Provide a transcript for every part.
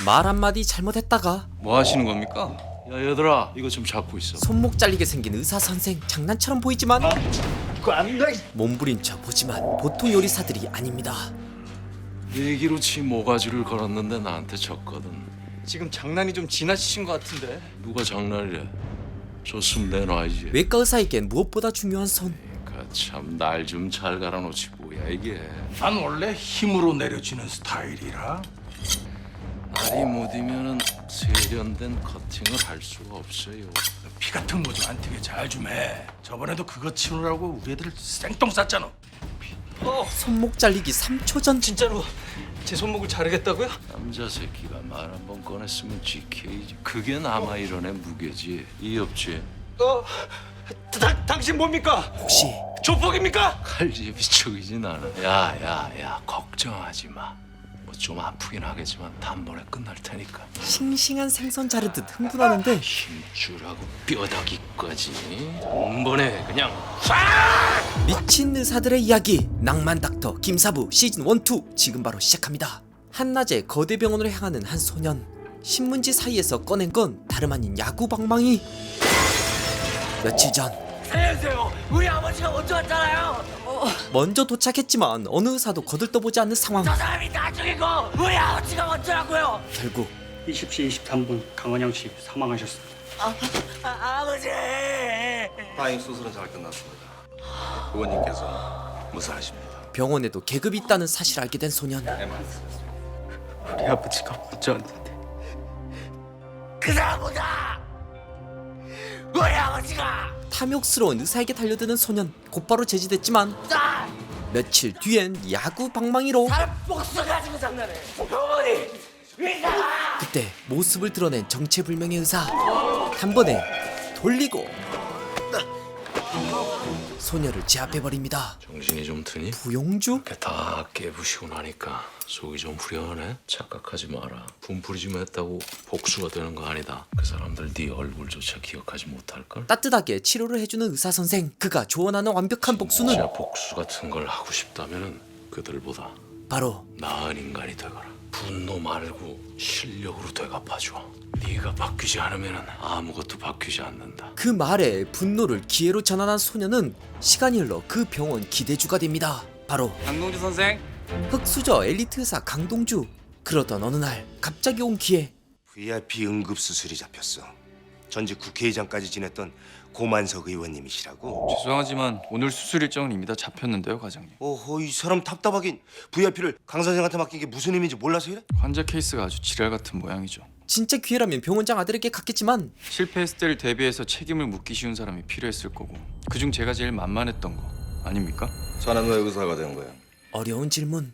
말 한마디 잘못했다가 뭐 하시는 겁니까? 야 얘들아 이거 좀 잡고 있어. 손목 잘리게 생긴 의사 선생. 장난처럼 보이지만 그거 안 돼. 몸부림쳐 보지만 보통 요리사들이 아닙니다. 얘기로 치 모가지를 걸었는데 나한테 졌거든. 지금 장난이 좀 지나치신 것 같은데. 누가 장난이래? 줬으면 내놔야지. 외과 의사에겐 무엇보다 중요한 손. 참 날 좀 잘 갈아놓지 뭐야 이게. 난 원래 힘으로 내려지는 스타일이라. 날이 무디면은 세련된 커팅을 할 수가 없어요. 피 같은 거 좀 안 튀게 잘 좀 해. 저번에도 그거 치우느라고 우리 애들 생똥 쌌잖아. 손목 잘리기 3초 전. 진짜로 제 손목을 자르겠다고요? 남자 새끼가 말 한 번 꺼냈으면 지켜야지. 그게 남아 이런 애 무게지. 이 없지. 당신 뭡니까? 혹시 조폭입니까? 칼집이 척이진 않아. 야야야 걱정하지 마. 뭐 좀 아프긴 하겠지만 단번에 끝날 테니까. 싱싱한 생선 자르듯 흥분하는데 힘줄하고 뼈다귀까지 단번에 그냥. 미친 의사들의 이야기 낭만 닥터 김사부 시즌 1, 2 지금 바로 시작합니다. 한낮에 거대 병원으로 향하는 한 소년. 신문지 사이에서 꺼낸 건 다름 아닌 야구 방망이. 며칠 전 살려주세요. 우리 아버지가 먼저 왔잖아요. 먼저 도착했지만 어느 의사도 거들떠보지 않는 상황. 저 사람이 나중이고 우리 아버지가 먼저라고요. 결국 20시 23분 강원영 씨 사망하셨습니다. 아버지. 다행 수술은 잘 끝났습니다. 의원님께서 무사하십니다. 병원에도 계급이 있다는 사실을 알게 된 소년. 우리 아버지가 먼저 왔는데 그 사람보다 우리 아버지가 탐욕스러운 의사에게 달려드는 소년. 곧바로 제지됐지만 나 며칠 뒤엔 야구 방망이로. 사람 복수 가지고 장난해. 병원이 의사가 그때 모습을 드러낸 정체불명의 의사. 한 번에 돌리고 소녀를 제압해버립니다. 정신이 좀 드니? 부용주? 이렇게 다 깨부시고 나니까 속이 좀 후련하네. 착각하지 마라. 분풀이 좀 했다고 복수가 되는 거 아니다. 그 사람들 네 얼굴조차 기억하지 못할걸? 따뜻하게 치료를 해주는 의사 선생. 그가 조언하는 완벽한 복수는 진짜 복수 같은 걸 하고 싶다면은 그들보다 바로 나은 인간이 되거라. 분노 말고 실력으로 되갚아줘. 네가 바뀌지 않으면은 아무것도 바뀌지 않는다. 그 말에 분노를 기회로 전환한 소녀는 시간이 흘러 그 병원 기대주가 됩니다. 바로 강동주 선생. 흑수저 엘리트 의사 강동주. 그러던 어느 날 갑자기 온 기회. VIP 응급수술이 잡혔어. 전직 국회의장까지 지냈던 고만석 의원님이시라고. 죄송하지만 오늘 수술 일정은 이미 다 잡혔는데요, 과장님. 오호, 이 사람 답답하긴. VIP를 강 선생한테 맡긴 게 무슨 의미인지 몰라서 이래? 환자 케이스가 아주 지랄 같은 모양이죠. 진짜 기회라면 병원장 아들에게 갔겠지만 실패했을 때를 대비해서 책임을 묻기 쉬운 사람이 필요했을 거고 그중 제가 제일 만만했던 거 아닙니까? 자넨 왜 의사가 된 거야? 어려운 질문.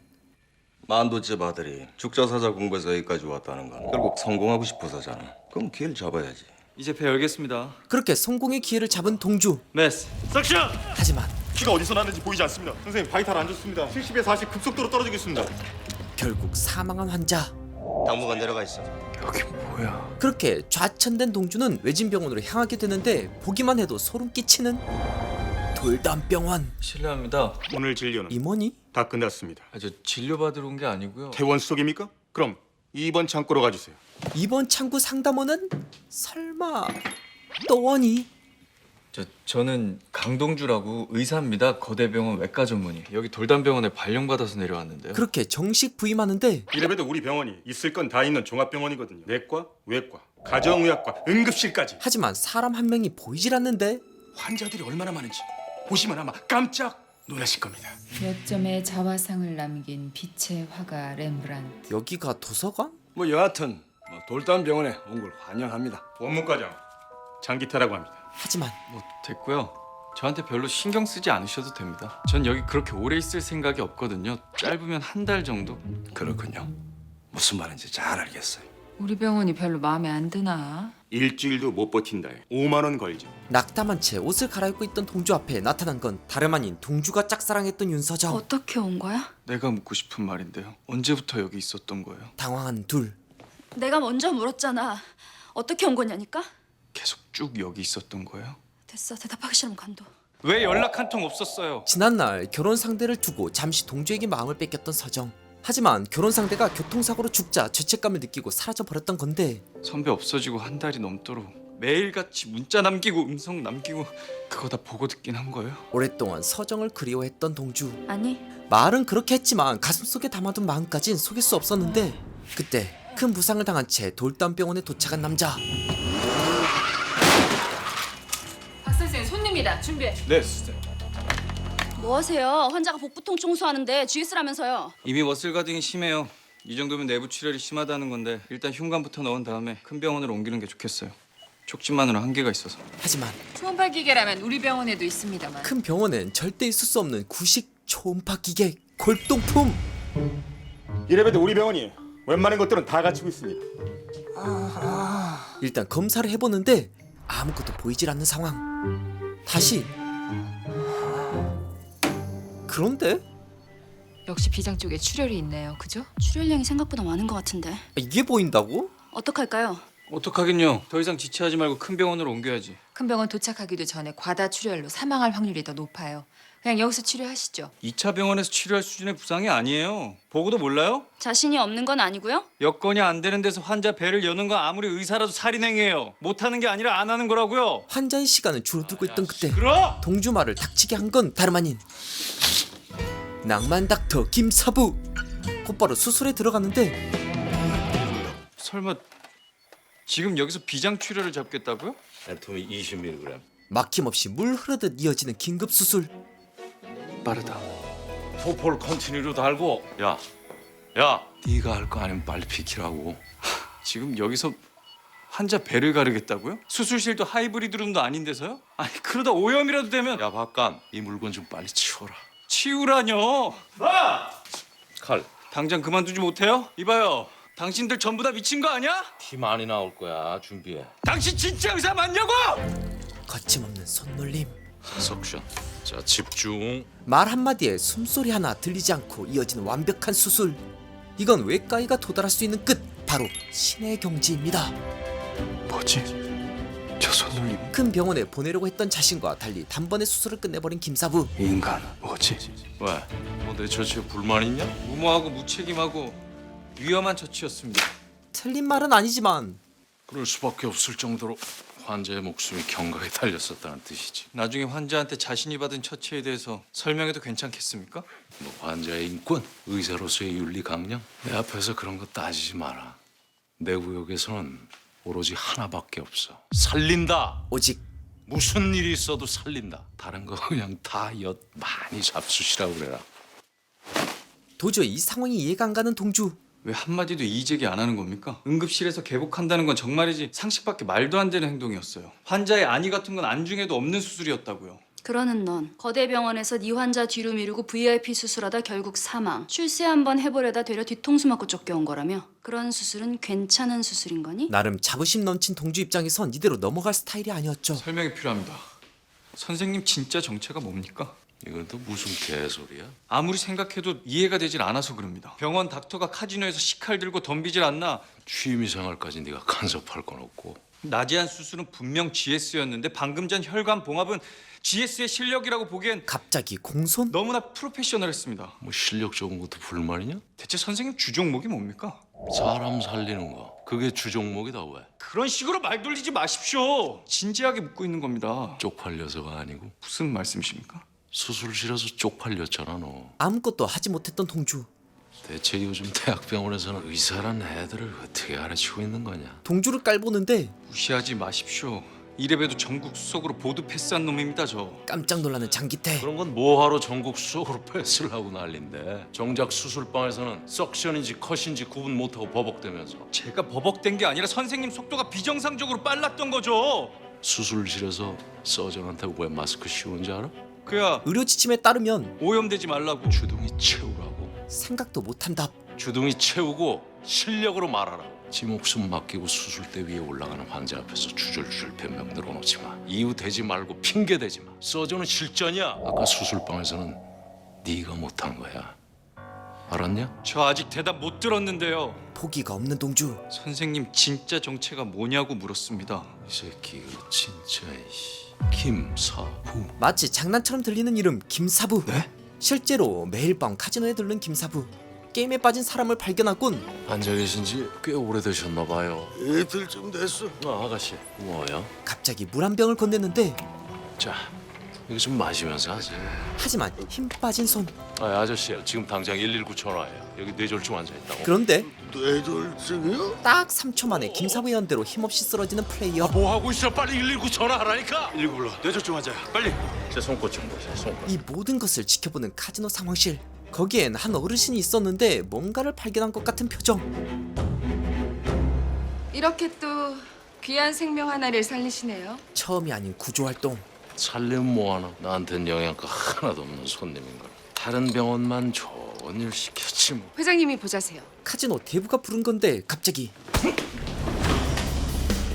만두집 아들이 죽자사자 공부해서 여기까지 왔다는 건 결국 성공하고 싶어서잖아. 그럼 기회를 잡아야지. 이제 배 열겠습니다. 그렇게 성공의 기회를 잡은 동주. 메스. 하지만 피가 어디서 났는지 보이지 않습니다. 선생님 바이탈 안 좋습니다. 70에 40 급속도로 떨어지고 있습니다. 결국 사망한 환자. 당분간 내려가 있어. 여기 뭐야? 그렇게 좌천된 동주는 외진병원으로 향하게 되는데 보기만 해도 소름 끼치는 돌담병원. 실례합니다. 오늘 진료는 임원이? 다 끝났습니다. 저 진료 받으러 온 게 아니고요. 퇴원 수속입니까? 그럼 2번 창고로 가주세요. 이번 창구 상담원은 설마 또 원이? 저는 강동주라고 의사입니다. 거대병원 외과 전문의. 여기 돌담병원에 발령받아서 내려왔는데요. 그렇게 정식 부임하는데 이래봬도 우리 병원이 있을 건 다 있는 종합병원이거든요. 내과, 외과, 가정의학과, 응급실까지. 하지만 사람 한 명이 보이질 않는데 환자들이 얼마나 많은지 보시면 아마 깜짝 놀라실 겁니다. 몇 점의 자화상을 남긴 빛의 화가 렘브란트. 여기가 도서관? 뭐 여하튼 돌담병원에 온 걸 환영합니다. 원무과장 장기태라고 합니다. 하지만 뭐 됐고요. 저한테 별로 신경 쓰지 않으셔도 됩니다. 전 여기 그렇게 오래 있을 생각이 없거든요. 짧으면 한 달 정도? 그렇군요. 무슨 말인지 잘 알겠어요. 우리 병원이 별로 마음에 안 드나? 일주일도 못 버틴다. 5만 원 걸죠. 낙담한 채 옷을 갈아입고 있던 동주 앞에 나타난 건 다름 아닌 동주가 짝사랑했던 윤서정. 어떻게 온 거야? 내가 묻고 싶은 말인데요. 언제부터 여기 있었던 거예요? 당황한 둘. 내가 먼저 물었잖아. 어떻게 온 거냐니까? 계속 쭉 여기 있었던 거예요? 됐어. 대답하기 싫으면 간도. 왜 연락 한 통 없었어요? 지난날 결혼 상대를 두고 잠시 동주에게 마음을 뺏겼던 서정. 하지만 결혼 상대가 교통사고로 죽자 죄책감을 느끼고 사라져 버렸던 건데 선배 없어지고 한 달이 넘도록 매일같이 문자 남기고 음성 남기고 그거 다 보고 듣긴 한 거예요? 오랫동안 서정을 그리워했던 동주. 아니, 말은 그렇게 했지만 가슴속에 담아둔 마음까진 속일 수 없었는데 그때 큰 부상을 당한 채 돌담병원에 도착한 남자. 박 선생 손님이다. 준비해. 네, 수생. 뭐 하세요? 환자가 복부통 청소하는데 GS라면서요. 이미 머슬가딩이 심해요. 이 정도면 내부 출혈이 심하다는 건데 일단 흉관부터 넣은 다음에 큰 병원으로 옮기는 게 좋겠어요. 촉진만으로 한계가 있어서. 하지만 초음파 기계라면 우리 병원에도 있습니다만. 큰 병원엔 절대 있을 수 없는 구식 초음파 기계 골동품. 이래봬도 우리 병원이 웬만한 것들은 다 갖추고 있습니다. 일단 검사를 해보는데 아무것도 보이질 않는 상황. 다시. 그런데 역시 비장 쪽에 출혈이 있네요. 그죠? 출혈량이 생각보다 많은 것 같은데. 이게 보인다고? 어떡할까요? 어떡하긴요. 더 이상 지체하지 말고 큰 병원으로 옮겨야지. 큰 병원 도착하기도 전에 과다 출혈로 사망할 확률이 더 높아요. 그냥 여기서 치료하시죠. 2차 병원에서 치료할 수준의 부상이 아니에요. 보고도 몰라요? 자신이 없는 건 아니고요? 여건이 안 되는 데서 환자 배를 여는 건 아무리 의사라도 살인행위예요. 못하는 게 아니라 안 하는 거라고요. 환자의 시간은 줄어들고 있던 그때 시끄러! 동주 말을 닥치게 한 건 다름 아닌 낭만 닥터 김사부. 곧바로 수술에 들어갔는데 설마 지금 여기서 비장 출혈을 잡겠다고요? 애톰이 20mg. 막힘없이 물 흐르듯 이어지는 긴급 수술. 빠르다. 토폴 컨티뉴로 달고. 야, 네가 할 거 아니면 빨리 비키라고. 지금 여기서 환자 배를 가르겠다고요? 수술실도 하이브리드룸도 아닌데서요? 아니 그러다 오염이라도 되면 야, 박감, 이 물건 좀 빨리 치워라. 치우라뇨. 칼. 당장 그만두지 못해요? 이봐요. 당신들 전부 다 미친 거 아니야? 피 많이 나올 거야. 준비해. 당신 진짜 의사 맞냐고? 거침없는 손놀림. 석션. 자, 집중. 말 한마디에 숨소리 하나 들리지 않고 이어지는 완벽한 수술. 이건 외과의가 도달할 수 있는 끝, 바로 신의 경지입니다. 뭐지? 저 손놀림. 큰 병원에 보내려고 했던 자신과 달리 단번에 수술을 끝내버린 김사부. 이 인간 뭐지? 왜? 뭐 내 처치에 불만 있냐? 무모하고 무책임하고 위험한 처치였습니다. 틀린 말은 아니지만 그럴 수밖에 없을 정도로 환자의 목숨이 경각에 달렸었다는 뜻이지. 나중에 환자한테 자신이 받은 처치에 대해서 설명해도 괜찮겠습니까? 뭐 환자의 인권, 의사로서의 윤리 강령, 내 앞에서 그런 거 따지지 마라. 내 구역에서는 오로지 하나밖에 없어. 살린다. 오직 무슨 일이 있어도 살린다. 다른 거 그냥 다 엿 많이 잡수시라고 그래라. 도저히 이 상황이 이해가 안 가는 동주. 왜 한마디도 이의제기 안 하는 겁니까? 응급실에서 개복한다는 건 정말이지 상식밖에 말도 안 되는 행동이었어요. 환자의 안위 같은 건 안중에도 없는 수술이었다고요. 그러는 넌 거대 병원에서 네 환자 뒤로 미루고 VIP 수술하다 결국 사망. 출세 한번 해보려다 되려 뒤통수 맞고 쫓겨온 거라며. 그런 수술은 괜찮은 수술인 거니? 나름 자부심 넘친 동주 입장에선 이대로 넘어갈 스타일이 아니었죠. 설명이 필요합니다. 선생님 진짜 정체가 뭡니까? 이건 또 무슨 개소리야? 아무리 생각해도 이해가 되질 않아서 그럽니다. 병원 닥터가 카지노에서 식칼 들고 덤비질 않나? 취미생활까지 네가 간섭할 건 없고. 나지한 수술은 분명 GS였는데 방금 전 혈관 봉합은 GS의 실력이라고 보기엔 갑자기 공손? 너무나 프로페셔널했습니다. 뭐 실력 좋은 것도 불만이냐? 대체 선생님 주종목이 뭡니까? 사람 살리는 거. 그게 주종목이다 왜? 그런 식으로 말 돌리지 마십시오. 진지하게 묻고 있는 겁니다. 쪽팔려서가 아니고 무슨 말씀이십니까? 수술실에서 쪽팔렸잖아 너. 아무것도 하지 못했던 동주. 대체 요즘 대학병원에서는 의사란 애들을 어떻게 가르치고 있는 거냐? 동주를 깔보는데 무시하지 마십시오. 이래봬도 전국 수석으로 보드 패스한 놈입니다 저. 깜짝 놀라는 장기태. 그런 건 뭐하러 전국 수석으로 패스를 하고 난린데. 정작 수술방에서는 석션인지 컷인지 구분 못하고 버벅대면서. 제가 버벅댄 게 아니라 선생님 속도가 비정상적으로 빨랐던 거죠. 수술실에서 서전한테 왜 마스크 씌우는지 알아? 그야 의료 지침에 따르면 오염되지 말라고. 주둥이 채우라고. 생각도 못한 답. 주둥이 채우고 실력으로 말하라. 지 목숨 맡기고 수술대 위에 올라가는 환자 앞에서 주절주절 변명 늘어놓지 마. 이유 대지 말고 핑계 대지 마. 서전은 실전이야. 아까 수술방에서는 네가 못한 거야. 알았냐? 저 아직 대답 못 들었는데요. 포기가 없는 동주. 선생님 진짜 정체가 뭐냐고 물었습니다. 이 새끼 이거 진짜 김사부. 마치 장난처럼 들리는 이름 김사부. 네? 실제로 매일 밤 카지노에 들른 김사부. 게임에 빠진 사람을 발견하곤 앉아 계신 지 꽤 오래되셨나 봐요. 이틀쯤 됐어. 아가씨 뭐요? 갑자기 물 한 병을 건네는데 자 이거 좀 마시면서 하지. 하지만 힘 빠진 손. 아저씨 지금 당장 119 전화해요. 여기 뇌졸중 환자 있다고. 그런데 뇌졸중이요? 딱 3초 만에 김사부의 연대로 힘없이 쓰러지는 플레이어. 뭐 하고 있어? 빨리 119 전화하라니까. 119 불러. 뇌졸중 환자야. 빨리. 제 손꽃 좀 보세요. 손꽃. 이 모든 것을 지켜보는 카지노 상황실. 거기엔 한 어르신이 있었는데 뭔가를 발견한 것 같은 표정. 이렇게 또 귀한 생명 하나를 살리시네요. 처음이 아닌 구조활동. 살림 뭐하나? 나한텐 영양가 하나도 없는 손님인 걸. 다른 병원만 좋은 일 시켰지 뭐. 회장님이 보자세요. 카지노 대부가 부른 건데 갑자기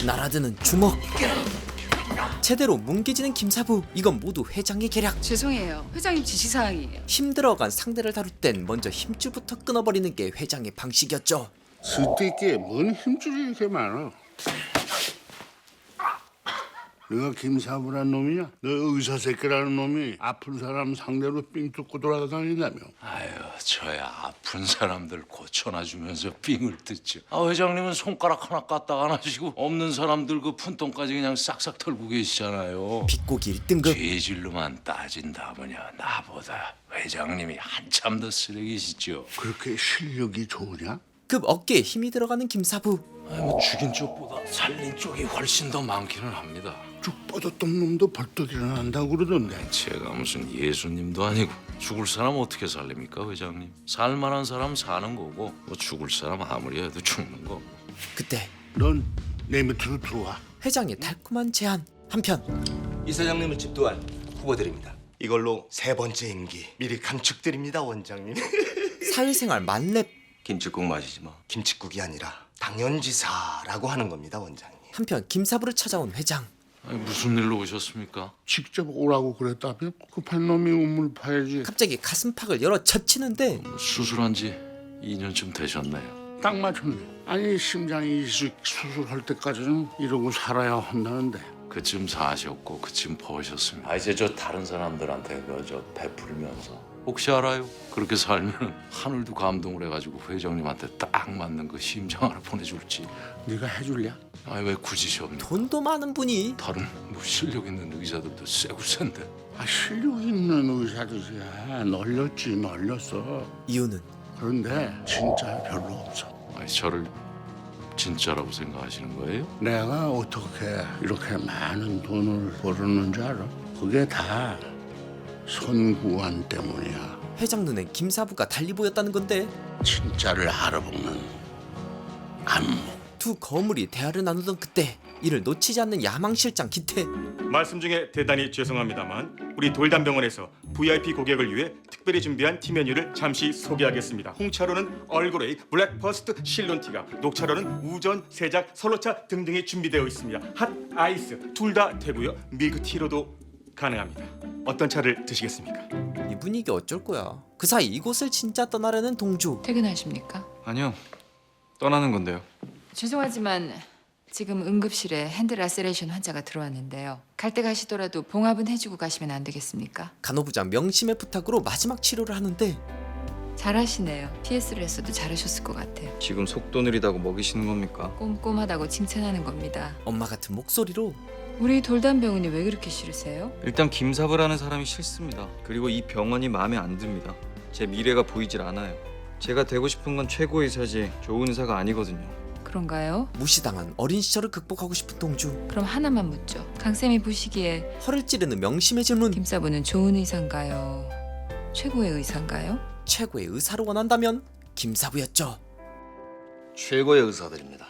날아드는 주먹. 제대로 뭉개지는 김사부. 이건 모두 회장의 계략. 죄송해요. 회장님 지시사항이에요. 힘들어간 상대를 다룰 땐 먼저 힘줄부터 끊어버리는 게 회장의 방식이었죠. 쓸데있게 뭔 힘줄이 이렇게 많아? 네가 김사부란 놈이냐? 너 의사 새끼라는 놈이 아픈 사람 상대로 삥 뜯고 돌아다닌다며? 아유, 저야 아픈 사람들 고쳐놔주면서 삥을 뜯죠. 회장님은 손가락 하나 까딱 안 하시고 없는 사람들 그 푼돈까지 그냥 싹싹 털고 계시잖아요. 빗고기 1등급. 죄질로만 따진다면야 나보다 회장님이 한참 더 쓰레기시죠. 그렇게 실력이 좋으냐? 급 어깨에 힘이 들어가는 김사부. 죽인 쪽보다 살린 쪽이 훨씬 더 많기는 합니다. 쭉 뻗었던 놈도 벌떡 일어난다고 그러던데. 제가 무슨 예수님도 아니고 죽을 사람 어떻게 살립니까, 회장님? 살만한 사람 사는 거고 뭐 죽을 사람 아무리 해도 죽는 거고. 그때 넌 내 밑으로 들어와. 회장의 달콤한 제안. 한편 이사장님을 집도한 후보들입니다. 이걸로 3번째 임기 미리 감축드립니다, 원장님. 사회생활 만렙. 김치국 마시지 마. 김칫국이 아니라 당연지사라고 하는 겁니다, 원장님. 한편 김사부를 찾아온 회장. 아니, 무슨 일로 오셨습니까? 직접 오라고 그랬다며? 급한 놈이 우물 파야지. 갑자기 가슴팍을 열어 젖히는데 수술한 지 2년쯤 되셨네요. 딱 맞췄네. 아니 심장이 이식 수술할 때까지는 이러고 살아야 한다는데. 그쯤 사셨고 그쯤 버셨습니다. 이제 저 다른 사람들한테 그저 베풀면서 혹시 알아요? 그렇게 살면 하늘도 감동을 해가지고 회장님한테 딱 맞는 그 심장 하나 보내줄지. 네가 해줄랴? 왜 굳이 시합니까? 돈도 많은 분이 다른 뭐 실력 있는 의사들도 세고 센데. 실력 있는 의사들이야. 널렸어. 이유는 그런데 진짜 별로 없어. 저를 진짜라고 생각하시는 거예요? 내가 어떻게 이렇게 많은 돈을 벌었는지 알아? 그게 다 손구안 때문이야. 회장 눈엔 김사부가 달리 보였다는 건데 진짜를 알아보는 안목. 두 거물이 대화를 나누던 그때 이를 놓치지 않는 야망실장 기태. 말씀 중에 대단히 죄송합니다만 우리 돌담병원에서 VIP 고객을 위해 특별히 준비한 티 메뉴를 잠시 소개하겠습니다. 홍차로는 얼그레이, 블랙퍼스트, 실론티가, 녹차로는 우전, 세작, 설로차 등등이 준비되어 있습니다. 핫 아이스 둘 다 되고요. 밀크티로도 가능합니다. 어떤 차를 드시겠습니까? 이 분위기 어쩔 거야. 그 사이 이곳을 진짜 떠나려는 동주. 퇴근하십니까? 아니요. 떠나는 건데요. 죄송하지만 지금 응급실에 핸드 라세레이션 환자가 들어왔는데요. 갈 때 가시더라도 봉합은 해주고 가시면 안 되겠습니까? 간호부장 명심의 부탁으로 마지막 치료를 하는데 잘하시네요. PS를 했어도 잘하셨을 것 같아요. 지금 속도 느리다고 먹이시는 겁니까? 꼼꼼하다고 칭찬하는 겁니다. 엄마 같은 목소리로 우리 돌담병원이 왜 그렇게 싫으세요? 일단 김사부라는 사람이 싫습니다. 그리고 이 병원이 마음에 안 듭니다. 제 미래가 보이질 않아요. 제가 되고 싶은 건 최고 의사지 좋은 의사가 아니거든요. 그런가요? 무시당한 어린 시절을 극복하고 싶은 동주. 그럼 하나만 묻죠. 강쌤이 보시기에 허를 찌르는 명심의 질문. 김사부는 좋은 의사인가요? 최고의 의사인가요? 최고의 의사를 원한다면 김사부였죠. 최고의 의사들입니다.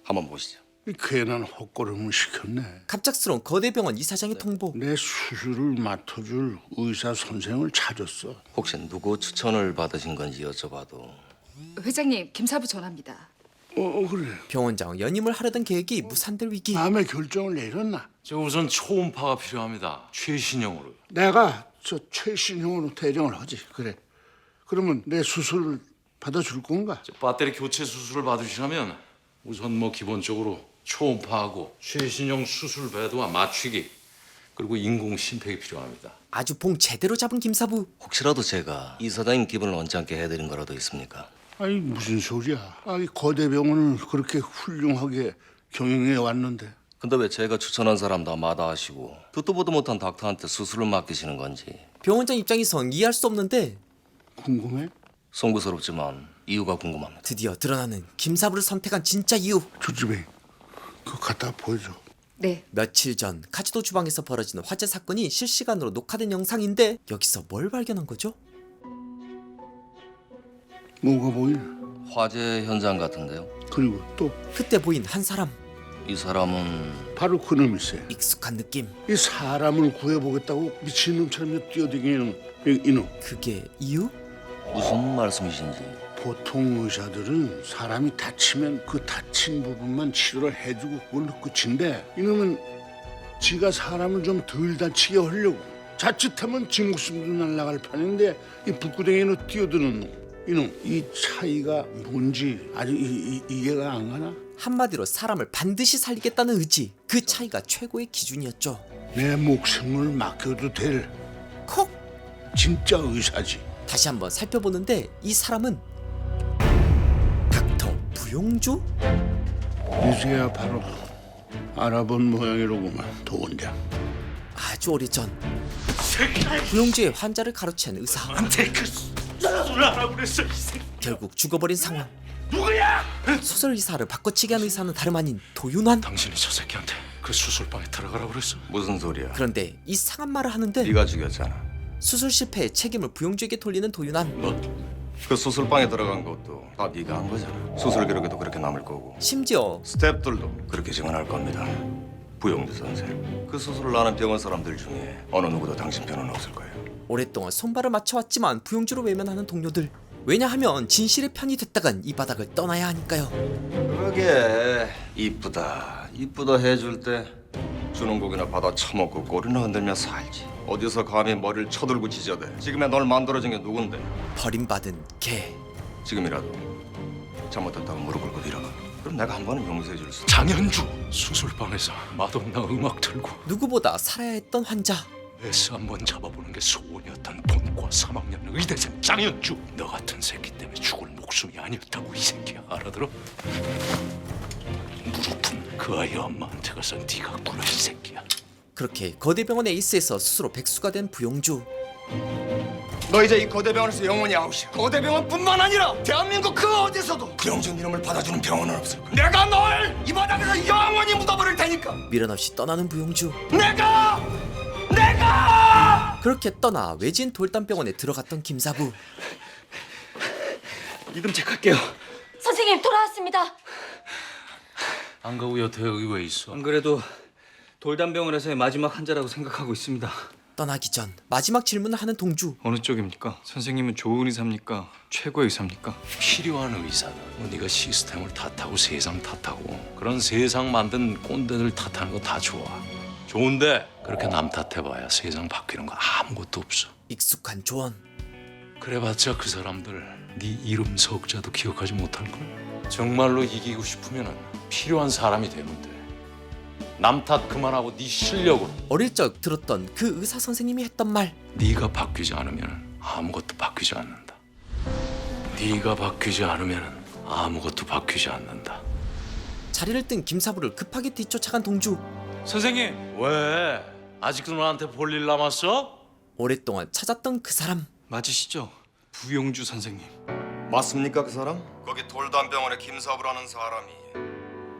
한번 보시죠. 이 괜한 헛걸음을 시켰네. 갑작스러운 거대 병원 이사장의 통보. 내 수술을 맡아줄 의사 선생을 찾았어. 혹시 누구 추천을 받으신 건지 여쭤봐도. 회장님, 김사부 전화입니다. 그래. 병원장 연임을 하려던 계획이 무산될 위기. 마음의 결정을 내렸나? 저 우선 초음파가 필요합니다. 최신형으로. 내가 저 최신형으로 대령을 하지. 그래. 그러면 내 수술을 받아줄 건가? 배터리 교체 수술을 받으시려면 우선 뭐 기본적으로 초음파하고 최신형 수술 배도와 맞추기 그리고 인공 심폐가 필요합니다. 아주 봉 제대로 잡은 김사부. 혹시라도 제가 이 사장님 기분을 언짢게 해드린 거라도 있습니까? 아니 무슨 소리야? 아니 거대 병원을 그렇게 훌륭하게 경영해 왔는데 근데 왜 제가 추천한 사람 다 마다하시고 듣도 보도 못한 닥터한테 수술을 맡기시는 건지 병원장 입장에선 이해할 수 없는데 궁금해? 송구스럽지만 이유가 궁금합니다. 드디어 드러나는 김사부를 선택한 진짜 이유. 조집에 그거 갖다 보여줘. 네. 며칠 전 카지도 주방에서 벌어진 화재 사건이 실시간으로 녹화된 영상인데 여기서 뭘 발견한 거죠? 뭐가 보이나? 화재 현장 같은데요. 그리고 또 그때 보인 한 사람. 이 사람은 바로 그놈일세. 익숙한 느낌. 이 사람을 구해보겠다고 미친놈처럼 뛰어다니는 이놈. 그게 이유? 무슨 말씀이신지. 보통 의사들은 사람이 다치면 그 다친 부분만 치료를 해주고 그걸로 끝인데 이놈은 지가 사람을 좀 덜 다치게 하려고 자칫하면 지 목숨도 날아갈 판인데 이 불구덩이로 뛰어드는 놈. 이놈 이 차이가 뭔지 아주 이해가 안 가나? 한마디로 사람을 반드시 살리겠다는 의지. 그 차이가 최고의 기준이었죠. 내 목숨을 맡겨도 될 콕! 진짜 의사지. 다시 한번 살펴보는데 이 사람은 닥터 부용주? 이제야 바로 알아본 모양이로구만 도원장. 아주 오래전 부용주의 환자를 가로챈 의사. 나한테 그 수술하라고 그랬어 이 새끼. 결국 죽어버린 상황. 누구야? 수술 의사를 바꿔치기 한 의사는 다름 아닌 도윤환. 당신이 저 새끼한테 그 수술방에 들어가라고 그랬어? 무슨 소리야? 그런데 이상한 말을 하는데 네가 죽였잖아. 수술 실패의 책임을 부용주에게 돌리는 도윤환. 너 그 수술방에 들어간 것도 다 네가 한 거잖아. 수술 기록에도 그렇게 남을 거고 심지어 스태프들도 그렇게 증언할 겁니다. 부용주 선생. 그 수술을 하는 병원 사람들 중에 어느 누구도 당신 편은 없을 거예요. 오랫동안 손발을 맞춰왔지만 부용주로 외면하는 동료들. 왜냐하면 진실의 편이 됐다간 이 바닥을 떠나야 하니까요. 그러게 이쁘다 해줄 때 주는 고기나 받아 처먹고 꼬리나 흔들며 살지. 어디서 감히 머리를 쳐들고 지저대. 지금의 널 만들어준 게 누군데? 버림받은 개. 지금이라도 잘못했다고 무릎 꿇고 빌어봐. 그럼 내가 한 번은 용서해 줄 수. 장현주 수술방에서 마돈나 음악 틀고 누구보다 살아야 했던 환자. S 한번 잡아보는 게 소원이었던 본과 3학년 의대생 장현주. 너 같은 새끼 때문에 죽을 목숨이 아니었다고 이 새끼야. 알아들어? 무릎은 그 아이 엄마한테 가서 네가 꿇어 이 새끼야. 그렇게 거대 병원 에이스에서 스스로 백수가 된 부용주. 너 이제 이 거대 병원에서 영원히 아웃이야. 거대 병원뿐만 아니라 대한민국 그 어디서도 부용준 이름을 받아주는 병원은 없을 거야. 내가 널 이 바닥에서 영원히 묻어버릴 테니까. 미련 없이 떠나는 부용주. 내가 그렇게 떠나 외진 돌담병원에 들어갔던 김사부. 이름 체크할게요. 선생님 돌아왔습니다. 안 가고 여태 여기 왜 있어? 안 그래도 돌담병원에서의 마지막 환자라고 생각하고 있습니다. 떠나기 전 마지막 질문을 하는 동주. 어느 쪽입니까? 선생님은 좋은 의사입니까? 최고의 의사입니까? 필요한 의사다. 뭐 네가 시스템을 탓하고 세상 탓하고 그런 세상 만든 꼰대들 탓하는 거 다 좋아. 좋은데 그렇게 남 탓해봐야 세상 바뀌는 거 아무것도 없어. 익숙한 조언. 그래봤자 그 사람들 네 이름 석자도 기억하지 못할걸. 정말로 이기고 싶으면 필요한 사람이 되면 돼. 남 탓 그만하고 네 실력으로. 어릴 적 들었던 그 의사 선생님이 했던 말. 네가 바뀌지 않으면 아무것도 바뀌지 않는다. 네가 바뀌지 않으면 아무것도 바뀌지 않는다. 자리를 뜬 김사부를 급하게 뒤쫓아간 동주. 선생님! 왜? 아직도 너한테 볼 일 남았어? 오랫동안 찾았던 그 사람. 맞으시죠? 부용주 선생님. 맞습니까 그 사람? 거기 돌담병원에 김사부라는 사람이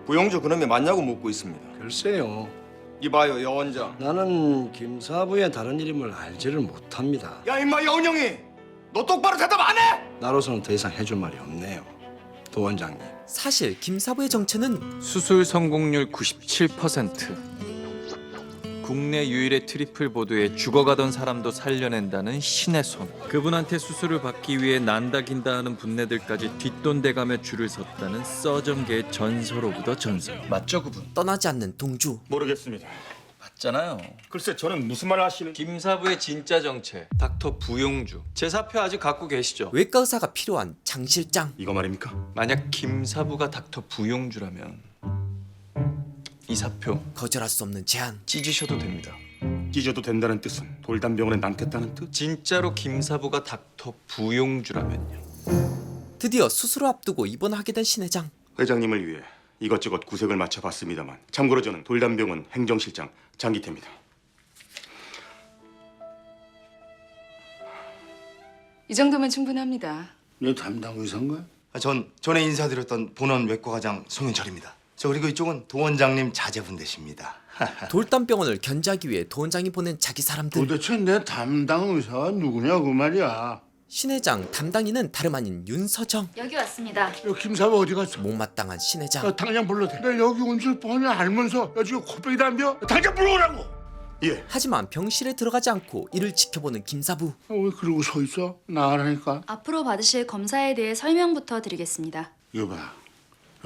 부용주 그놈이 맞냐고 묻고 있습니다. 글쎄요. 이봐요 여 원장. 나는 김사부의 다른 이름을 알지를 못합니다. 야 임마 여운형이 너 똑바로 대답 안 해? 나로서는 더 이상 해줄 말이 없네요. 도 원장님. 사실 김사부의 정체는 수술 성공률 97%. 국내 유일의 트리플 보드에 죽어가던 사람도 살려낸다는 신의 손. 그분한테 수술을 받기 위해 난다 긴다 하는 분내들까지 뒷돈대가며 줄을 섰다는 서점계의 전설 오브 더 전설. 맞죠 그분? 떠나지 않는 동주. 모르겠습니다. 맞잖아요. 글쎄 저는 무슨 말을 하시는 김사부의 진짜 정체 닥터 부용주. 제 사표 아직 갖고 계시죠? 외과 의사가 필요한 장 실장. 이거 말입니까? 만약 김사부가 닥터 부용주라면 이 사표 거절할 수 없는 제안. 찢으셔도 됩니다. 찢어도 된다는 뜻은 돌담병원에 남겠다는 뜻? 진짜로 김사부가 닥터 부용주라면요. 드디어 수술을 앞두고 입원하게 된 신 회장. 회장님을 위해 이것저것 구색을 맞춰봤습니다만 참고로 저는 돌담병원 행정실장 장기태입니다. 이 정도면 충분합니다. 너 담당 의사인가? 전 전에 인사드렸던 본원 외과과장 송윤철입니다. 저 그리고 이쪽은 도원장님 자제분 되십니다. 돌담병원을 견제하기 위해 도원장이 보낸 자기 사람들. 도대체 내 담당 의사가 누구냐 그 말이야. 신 회장 담당인은 다름 아닌 윤서정. 여기 왔습니다. 야, 김사부 어디 갔어? 못마땅한 신 회장. 야, 당장 불러대. 나 여기 온 줄 뻔히 알면서 야 지금 코빼기도 안 비어? 당장 불러오라고. 예. 하지만 병실에 들어가지 않고 이를 지켜보는 김사부. 왜 그러고 서 있어? 나가라니까. 앞으로 받으실 검사에 대해 설명부터 드리겠습니다. 이거 봐.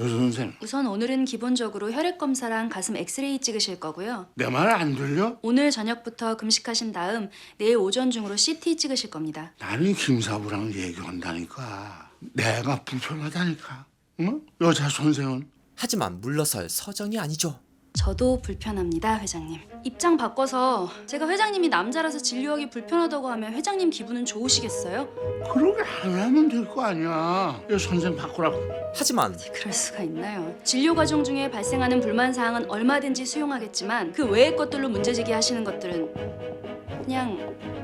여 선생, 우선 오늘은 기본적으로 혈액 검사랑 가슴 엑스레이 찍으실 거고요. 내 말 안 들려? 오늘 저녁부터 금식하신 다음 내일 오전 중으로 CT 찍으실 겁니다. 나는 김사부랑 얘기한다니까. 내가 불편하다니까. 응? 여자 선생은? 하지만 물러설 서정이 아니죠. 저도 불편합니다, 회장님. 입장 바꿔서 제가 회장님이 남자라서 진료하기 불편하다고 하면 회장님 기분은 좋으시겠어요? 그러게 안 하면 될 거 아니야. 여 선생 바꾸라고. 하지만 그럴 수가 있나요? 진료 과정 중에 발생하는 불만 사항은 얼마든지 수용하겠지만 그 외의 것들로 문제 제기하시는 것들은 그냥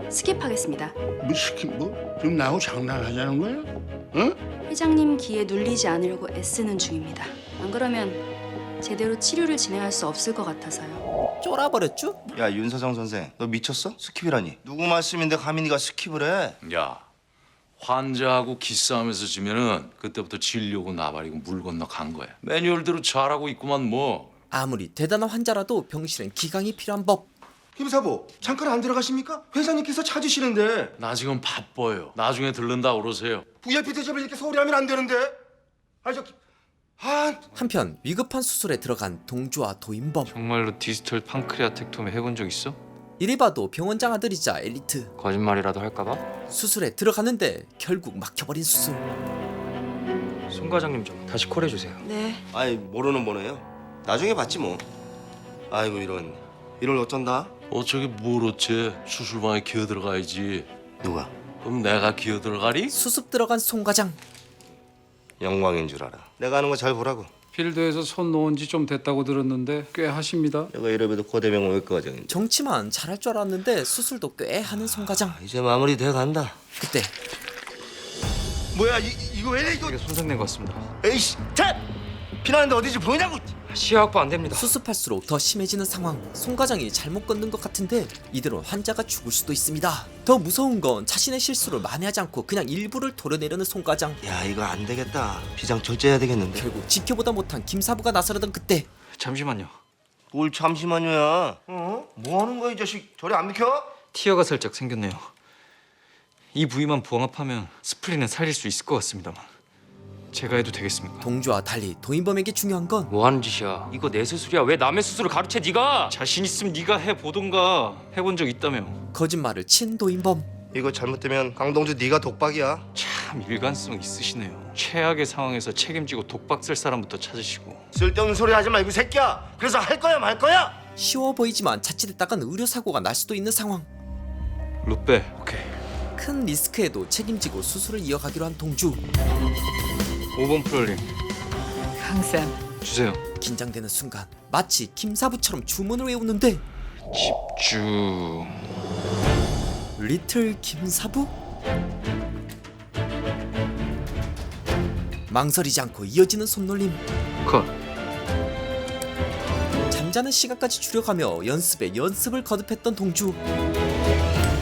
스킵하겠습니다. 뭐 시킨 뭐? 지금 나하고 장난하자는 거야? 응? 회장님 기에 눌리지 않으려고 애쓰는 중입니다. 안 그러면 제대로 치료를 진행할 수 없을 것 같아서요. 쫄아버렸죠? 야 윤서정 선생, 너 미쳤어? 스킵이라니. 누구 말씀인데 감히 네가 스킵을 해? 야, 환자하고 기싸움에서 지면은 그때부터 진료고 나발이고 물 건너 간 거야. 매뉴얼대로 잘하고 있구만 뭐. 아무리 대단한 환자라도 병실엔 기강이 필요한 법. 김사부, 잠깐 안 들어가십니까? 회장님께서 찾으시는데. 나 지금 바빠요. 나중에 들른다 그러세요. VIP 대접을 이렇게 소홀히 하면 안 되는데. 한편 위급한 수술에 들어간 동주와 도인범. 정말로 디지털 판크레아텍토미 해본 적 있어? 이리 봐도 병원장 아들이자 엘리트. 거짓말이라도 할까봐? 수술에 들어가는데 결국 막혀버린 수술. 손 과장님 좀 다시 콜해 주세요. 네. 아이 모르는 번호예요. 나중에 받지 뭐. 아이고 이럴 어쩐다. 어쩌게 뭘 어째 수술방에 기어 들어가야지. 누가? 그럼 내가 기어 들어가리? 수습 들어간 송과장. 영광인 줄 알아. 내가 하는 거 잘 보라고. 필드에서 손 놓은 지 좀 됐다고 들었는데 꽤 하십니다. 내가 이래봬도 고대병원 외과과장인데. 정치만 잘할 줄 알았는데 수술도 꽤 하는 송과장. 이제 마무리 돼 간다. 그때 뭐야 이거 왜 이래 이거? 이게 손상된 것 같습니다. 에이씨, 탭! 피나는데 어디지 보이냐고? 시야 확보 안 됩니다. 수습할수록 더 심해지는 상황. 송과장이 잘못 건든 것 같은데 이대로 환자가 죽을 수도 있습니다. 더 무서운 건 자신의 실수를 만회하지 않고 그냥 일부를 도려내려는 송과장. 야 이거 안 되겠다. 비장 절제해야 되겠는데. 결국 지켜보다 못한 김사부가 나서려던 그때 잠시만요. 뭘 잠시만요야. 뭐 하는 거야 이 자식? 저리 안 비켜? 티어가 살짝 생겼네요. 이 부위만 봉합하면 스플린은 살릴 수 있을 것 같습니다만 제가 해도 되겠습니까? 동주와 달리 도인범에게 중요한 건 뭐 하는 짓이야? 이거 내 수술이야. 왜 남의 수술을 가르쳐 네가? 자신 있으면 네가 해보던가. 해본 적 있다며. 거짓말을 친 도인범. 이거 잘못되면 강동주 네가 독박이야. 참 일관성 있으시네요. 최악의 상황에서 책임지고 독박 쓸 사람부터 찾으시고. 쓸데없는 소리 하지 말고 새끼야. 그래서 할 거야 말 거야? 쉬워 보이지만 자칫했다간 의료사고가 날 수도 있는 상황. 룻배. 오케이. 큰 리스크에도 책임지고 수술을 이어가기로 한 동주. 5번 프롤링 항상 주세요. 긴장되는 순간 마치 김사부처럼 주문을 외우는데 집중. 리틀 김사부? 망설이지 않고 이어지는 손놀림. 컷. 잠자는 시간까지 줄여가며 연습에 연습을 거듭했던 동주.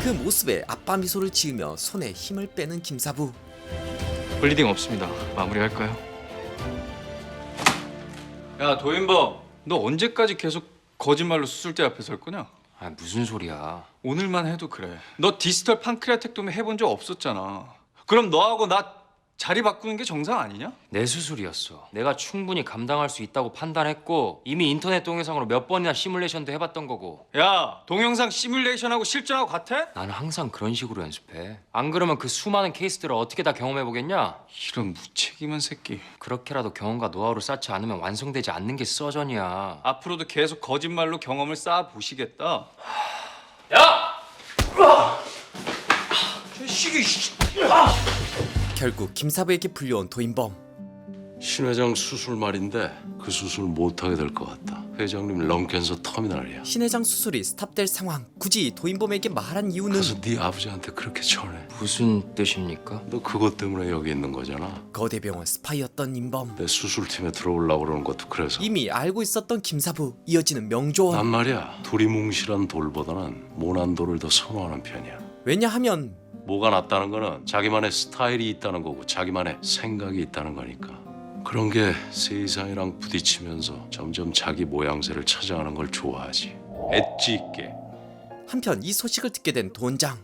그 모습에 아빠 미소를 지으며 손에 힘을 빼는 김사부. 블리딩 없습니다. 마무리할까요? 야 도인범, 너 언제까지 계속 거짓말로 수술대 앞에 설 거냐? 아 무슨 소리야? 오늘만 해도 그래. 너 디지털 판크레아텍토미 해본 적 없었잖아. 그럼 너하고 나 자리 바꾸는 게 정상 아니냐? 내 수술이었어. 내가 충분히 감당할 수 있다고 판단했고 이미 인터넷 동영상으로 몇 번이나 시뮬레이션도 해봤던 거고. 야 동영상 시뮬레이션하고 실전하고 같아? 나는 항상 그런 식으로 연습해. 안 그러면 그 수많은 케이스들을 어떻게 다 경험해보겠냐? 이런 무책임한 새끼. 그렇게라도 경험과 노하우를 쌓지 않으면 완성되지 않는 게 서전이야. 앞으로도 계속 거짓말로 경험을 쌓아보시겠다. 결국 김사부에게 불려온 도인범. 신 회장 수술 말인데 그 수술 못하게 될 것 같다. 회장님 런캔서 터미널이야. 신 회장 수술이 스탑될 상황. 굳이 도인범에게 말한 이유는 가서 네 아버지한테 그렇게 전해. 무슨 뜻입니까? 너 그것 때문에 여기 있는 거잖아. 거대 병원 스파이였던 임범. 내 수술팀에 들어오려고 그러는 것도 그래서. 이미 알고 있었던 김사부. 이어지는 명조원. 난 말이야 두리뭉실한 돌보다는 모난 돌을 더 선호하는 편이야. 왜냐하면 뭐가 낫다는 거는 자기만의 스타일이 있다는 거고 자기만의 생각이 있다는 거니까. 그런 게 세상이랑 부딪히면서 점점 자기 모양새를 찾아가는 걸 좋아하지. 엣지 있게. 한편 이 소식을 듣게 된 도원장.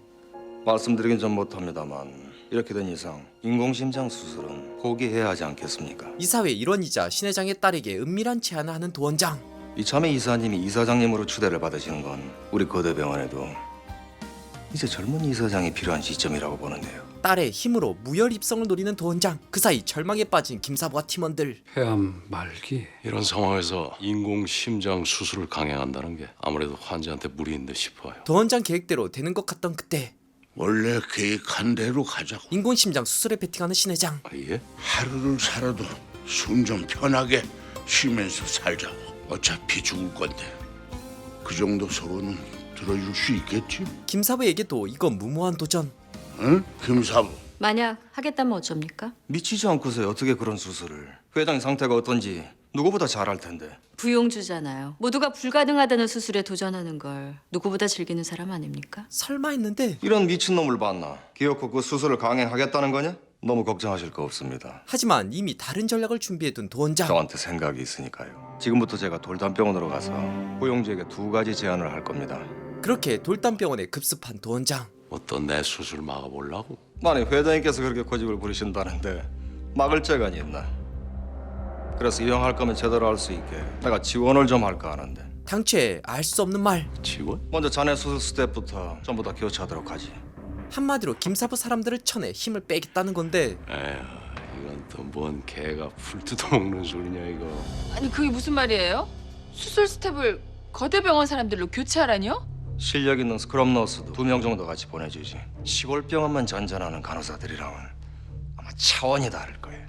말씀드리긴 좀 못합니다만 이렇게 된 이상 인공심장 수술은 포기해야 하지 않겠습니까? 이사회 일원이자 신 회장의 딸에게 은밀한 제안을 하는 도원장. 이참에 이사님이 이사장님으로 추대를 받으시는 건 우리 거대병원에도 이제 젊은 이사장이 필요한 시점이라고 보는데요. 딸의 힘으로 무혈 입성을 노리는 도원장. 그 사이 절망에 빠진 김사부와 팀원들. 폐암 말기. 이런 상황에서 인공심장 수술을 강행한다는 게 아무래도 환자한테 무리인 듯 싶어요. 도원장 계획대로 되는 것 같던 그때 원래 계획한 대로 가자고. 인공심장 수술에 베팅하는 신 회장. 아, 예? 하루를 살아도 숨 좀 편하게 쉬면서 살자고. 어차피 죽을 건데 그 정도 소원은 들어줄 수 있겠지? 김사부에게도 이건 무모한 도전. 응? 김사부. 만약 하겠다면 어쩝니까? 미치지 않고서 어떻게 그런 수술을? 회장의 상태가 어떤지 누구보다 잘 알 텐데. 부용주잖아요. 모두가 불가능하다는 수술에 도전하는 걸 누구보다 즐기는 사람 아닙니까? 설마 했는데 이런 미친놈을 봤나? 기어코 그 수술을 강행하겠다는 거냐? 너무 걱정하실 거 없습니다. 하지만 이미 다른 전략을 준비해둔 도원장. 저한테 생각이 있으니까요. 지금부터 제가 돌담병원으로 가서 고용주에게 2가지 제안을 할 겁니다. 그렇게 돌담병원에 급습한 도원장. 어떤 내 수술 막아보려고? 만약 회장님께서 그렇게 고집을 부리신다는데 막을 재간이 있나? 그래서 이왕할 거면 제대로 할 수 있게 내가 지원을 좀 할까 하는데. 당최 알 수 없는 말. 지원? 먼저 자네 수술 스텝부터 전부 다 교체하도록 하지. 한마디로 김사부 사람들을 쳐내 힘을 빼겠다는 건데 에휴, 이건 또 뭔 개가 풀 뜯어먹는 소리냐 이거. 아니 그게 무슨 말이에요? 수술 스텝을 거대병원 사람들로 교체하라니요? 실력 있는 스크럼 너스도 2명 정도 같이 보내주지. 시골병원만 전전하는 간호사들이랑은 아마 차원이 다를 거예요.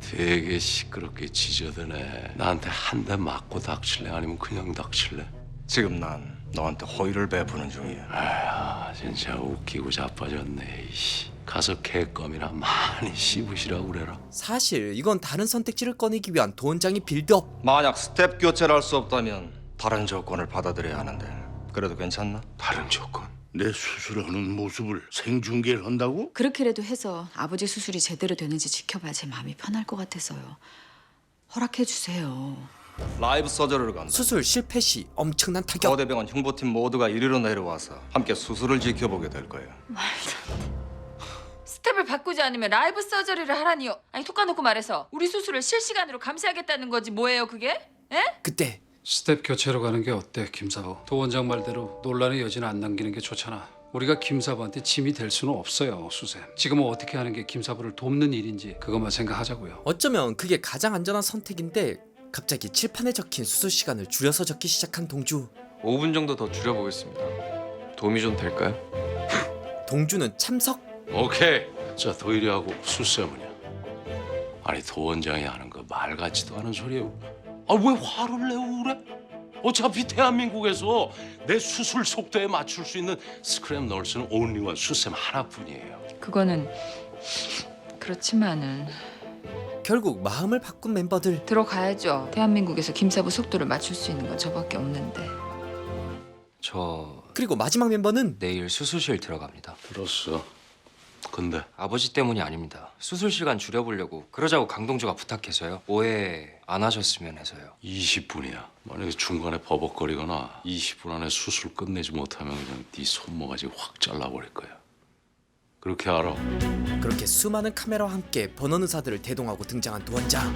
되게 시끄럽게 지저드네. 나한테 한 대 맞고 닥칠래? 아니면 그냥 닥칠래? 지금 난 너한테 호의를 베푸는 중이야. 아휴, 진짜 웃기고 자빠졌네. 이씨. 가서 개껌이나 많이 씹으시라고 그래라. 사실 이건 다른 선택지를 꺼내기 위한 도원장의 빌드업. 만약 스텝 교체를 할 수 없다면 다른 조건을 받아들여야 하는데 그래도 괜찮나? 다른 조건? 내 수술하는 모습을 생중계를 한다고? 그렇게라도 해서 아버지 수술이 제대로 되는지 지켜봐야 제 마음이 편할 것 같아서요. 허락해 주세요. 라이브 서저리를 간다. 수술 실패 시 엄청난 타격. 거대병원 홍보팀 모두가 이리로 내려와서 함께 수술을 지켜보게 될 거예요. 스텝을 바꾸지 않으면 라이브 서저리를 하라니요. 아니 톡 까놓고 말해서 우리 수술을 실시간으로 감시하겠다는 거지 뭐예요 그게? 에? 그때 스텝 교체로 가는 게 어때, 김사부? 도 원장 말대로 논란의 여지는 안 남기는 게 좋잖아. 우리가 김사부한테 짐이 될 수는 없어요, 수쌤. 지금은 어떻게 하는 게 김사부를 돕는 일인지 그것만 생각하자고요. 어쩌면 그게 가장 안전한 선택인데 갑자기 칠판에 적힌 수술 시간을 줄여서 적기 시작한 동주. 5분 정도 더 줄여보겠습니다. 도움이 좀 될까요? 동주는 참석. 오케이. 자, 도일이하고 수세문이야. 아니 도원장이 하는 거 말 같지도 않은 소리예요. 아 왜 화를 내고 그래? 어차피 대한민국에서 내 수술 속도에 맞출 수 있는 스크랩 널스는 온리원 수쌤 하나뿐이에요. 그거는 그렇지만은 결국 마음을 바꾼 멤버들. 들어가야죠. 대한민국에서 김사부 속도를 맞출 수 있는 건 저밖에 없는데. 저 그리고 마지막 멤버는 내일 수술실 들어갑니다. 들었어. 근데 아버지 때문이 아닙니다. 수술 시간 줄여보려고 그러자고 강동주가 부탁해서요. 오해 안 하셨으면 해서요. 20분이야. 만약에 중간에 버벅거리거나 20분 안에 수술 끝내지 못하면 그냥 네 손모가지 확 잘라버릴 거야. 그렇게 알아. 그렇게 수많은 카메라와 함께 번원 의사들을 대동하고 등장한 도원장.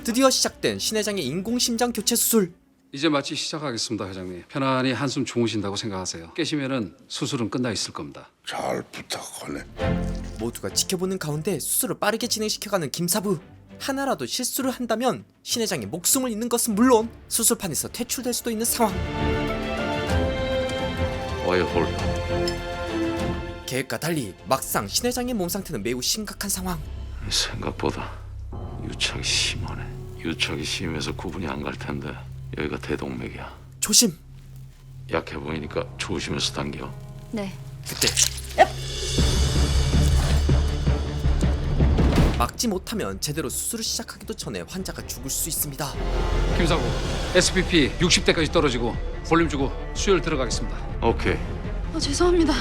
드디어 시작된 신 회장의 인공심장 교체 수술. 이제 마치 시작하겠습니다, 회장님. 편안히 한숨 주무신다고 생각하세요. 깨시면은 수술은 끝나 있을 겁니다. 잘 부탁하네. 모두가 지켜보는 가운데 수술을 빠르게 진행시켜가는 김사부. 하나라도 실수를 한다면 신 회장의 목숨을 잃는 것은 물론 수술판에서 퇴출될 수도 있는 상황. 와이 홀. 계획과 달리 막상 신 회장의 몸 상태는 매우 심각한 상황. 생각보다 유착이 심하네. 유착이 심해서 구분이 안 갈 텐데 여기가 대동맥이야. 조심. 약해 보이니까 조심해서 당겨. 네. 그때 막지 못하면 제대로 수술을 시작하기도 전에 환자가 죽을 수 있습니다. 김사부, SPP 60대까지 떨어지고 볼륨 주고 수혈 들어가겠습니다. 오케이, 죄송합니다.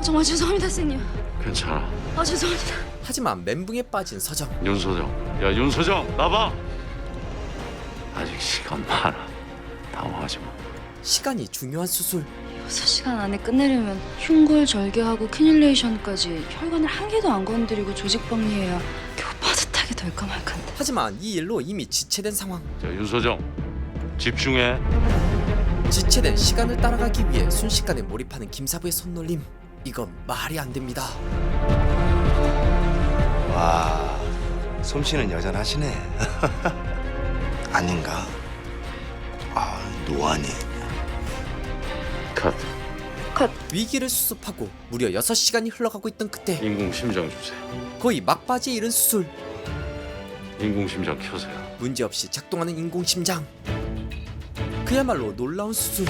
정말 죄송합니다, 선생님. 괜찮아. 죄송합니다. 하지만 멘붕에 빠진 서정. 윤소정, 야 윤소정, 나봐. 아직 시간 많아. 당황하지 마. 시간이 중요한 수술. 6시간 안에 끝내려면 흉골 절개하고 캐뉼레이션까지 혈관을 한 개도 안 건드리고 조직 박리해야 겨우 빠듯하게 될까 말까인데. 하지만 이 일로 이미 지체된 상황. 자 윤소정, 집중해. 지체된 시간을 따라가기 위해 순식간에 몰입하는 김사부의 손놀림. 이건 말이 안 됩니다. 와, 솜씨는 여전하시네. 아닌가? 노안이. 컷. 위기를 수습하고 무려 6시간이 흘러가고 있던 그때 인공심장 주세요. 거의 막바지에 이른 수술. 인공심장 켜세요. 문제없이 작동하는 인공심장. 그야말로 놀라운 수술.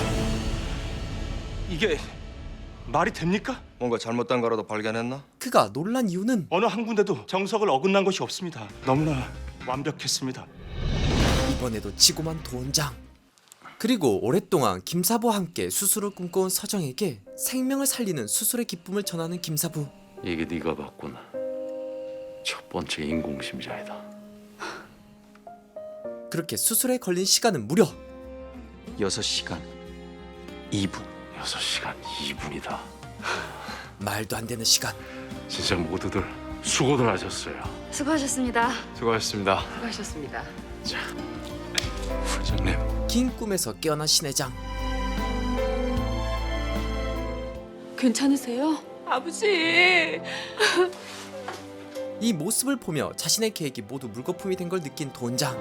이게 말이 됩니까? 뭔가 잘못된 거라도 발견했나? 그가 놀란 이유는 어느 한 군데도 정석을 어긋난 것이 없습니다. 너무나 완벽했습니다. 이번에도 지고만 도원장. 그리고 오랫동안 김사부와 함께 수술을 꿈꿔온 서정에게 생명을 살리는 수술의 기쁨을 전하는 김사부. 이게 네가 봤구나. 첫 번째 인공심장이다. 그렇게 수술에 걸린 시간은 무려 6시간 2분. 6시간 2분이다. 말도 안 되는 시간. 진짜 모두들 수고들 하셨어요. 수고하셨습니다. 수고하셨습니다. 수고하셨습니다. 부장님. 긴 꿈에서 깨어난 신회장. 괜찮으세요? 아버지. 이 모습을 보며 자신의 계획이 모두 물거품이 된 걸 느낀 도원장.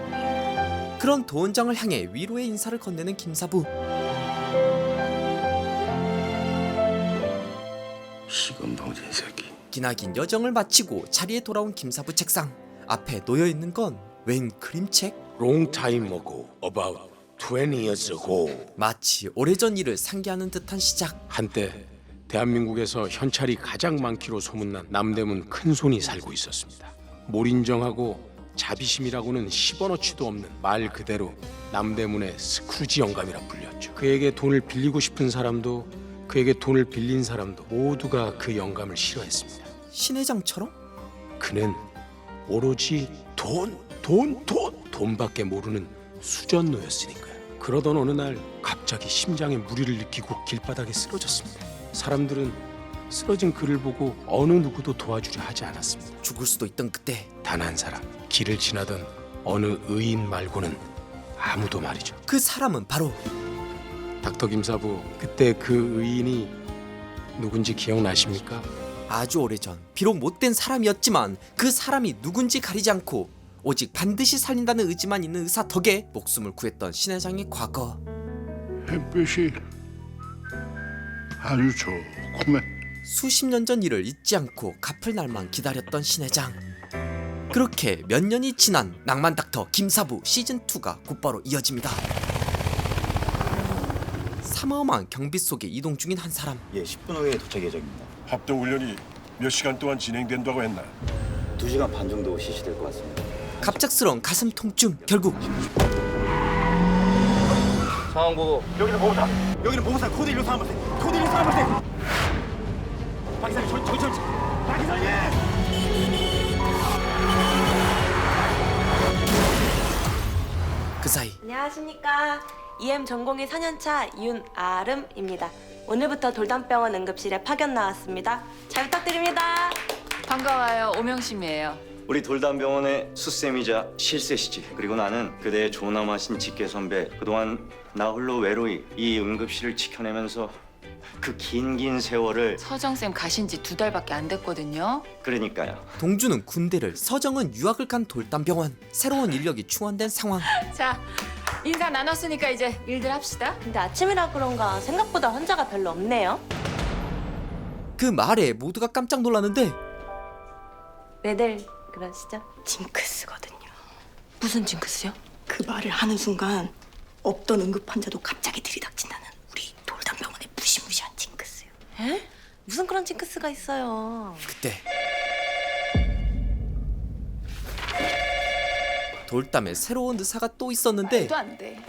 그런 도원장을 향해 위로의 인사를 건네는 김사부. 시간 방진 새끼. 기나긴 여정을 마치고 자리에 돌아온 김사부 책상. 앞에 놓여있는 건 웬 그림책? Long time ago, about 20 years ago. 마치 오래전 일을 상기하는 듯한 시작. 한때 대한민국에서 현찰이 가장 많기로 소문난 남대문 큰손이 살고 있었습니다. 몰인정하고 자비심이라고는 10원어치도 없는 말 그대로 남대문의 스크루지 영감이라 불렸죠. 그에게 돈을 빌리고 싶은 사람도 그에게 돈을 빌린 사람도 모두가 그 영감을 싫어했습니다. 신회장처럼? 그는 오로지 돈밖에 모르는 수전노였으니까요. 그러던 어느 날 갑자기 심장에 무리를 느끼고 길바닥에 쓰러졌습니다. 사람들은 쓰러진 그를 보고 어느 누구도 도와주려 하지 않았습니다. 죽을 수도 있던 그때 단 한 사람, 길을 지나던 어느 의인 말고는 아무도 말이죠. 그 사람은 바로 닥터 김사부, 그때 그 의인이 누군지 기억나십니까? 아주 오래전 비록 못된 사람이었지만 그 사람이 누군지 가리지 않고 오직 반드시 살린다는 의지만 있는 의사 덕에 목숨을 구했던 신회장의 과거. 햇빛이 아주 좋구만. 수십 년 전 일을 잊지 않고 갚을 날만 기다렸던 신회장. 그렇게 몇 년이 지난 낭만 닥터 김사부 시즌2가 곧바로 이어집니다. 사마어마한 경비 속에 이동 중인 한 사람. 예, 10분 후에 도착 예정입니다. 합동 훈련이 몇 시간 동안 진행된다고 했나? 2시간 반 정도 실시될 것 같습니다. 갑작스러운 가슴 통증. 결국 상황 보고. 여기는 보고사 코드 1로 상황 발생. 코드 1로 상황 발생. 박 기사님 정신. 박 기사님. 그 사이 안녕하십니까. EM 전공의 4년차 윤아름입니다. 오늘부터 돌담병원 응급실에 파견 나왔습니다. 잘 부탁드립니다. 반가워요. 오명심이에요. 우리 돌담병원의 수쌤이자 실세시지. 그리고 나는 그대의 조남하신 직계 선배. 그동안 나 홀로 외로이 이 응급실을 지켜내면서 그 긴 세월을. 서정쌤 가신 지 2달밖에 안 됐거든요. 그러니까요. 동주는 군대를, 서정은 유학을 간 돌담병원. 새로운 인력이 충원된 상황. 자, 인사 나눴으니까 이제 일들 합시다. 근데 아침이라 그런가 생각보다 환자가 별로 없네요. 그 말에 모두가 깜짝 놀랐는데 네들 그러시죠? 징크스거든요. 무슨 징크스요? 그 말을 하는 순간 없던 응급 환자도 갑자기 들이닥친다는 우리 돌담병원의 무시무시한 징크스요. 에? 무슨 그런 징크스가 있어요? 그때 돌담에 새로운 의사가 또 있었는데 말도 안 돼.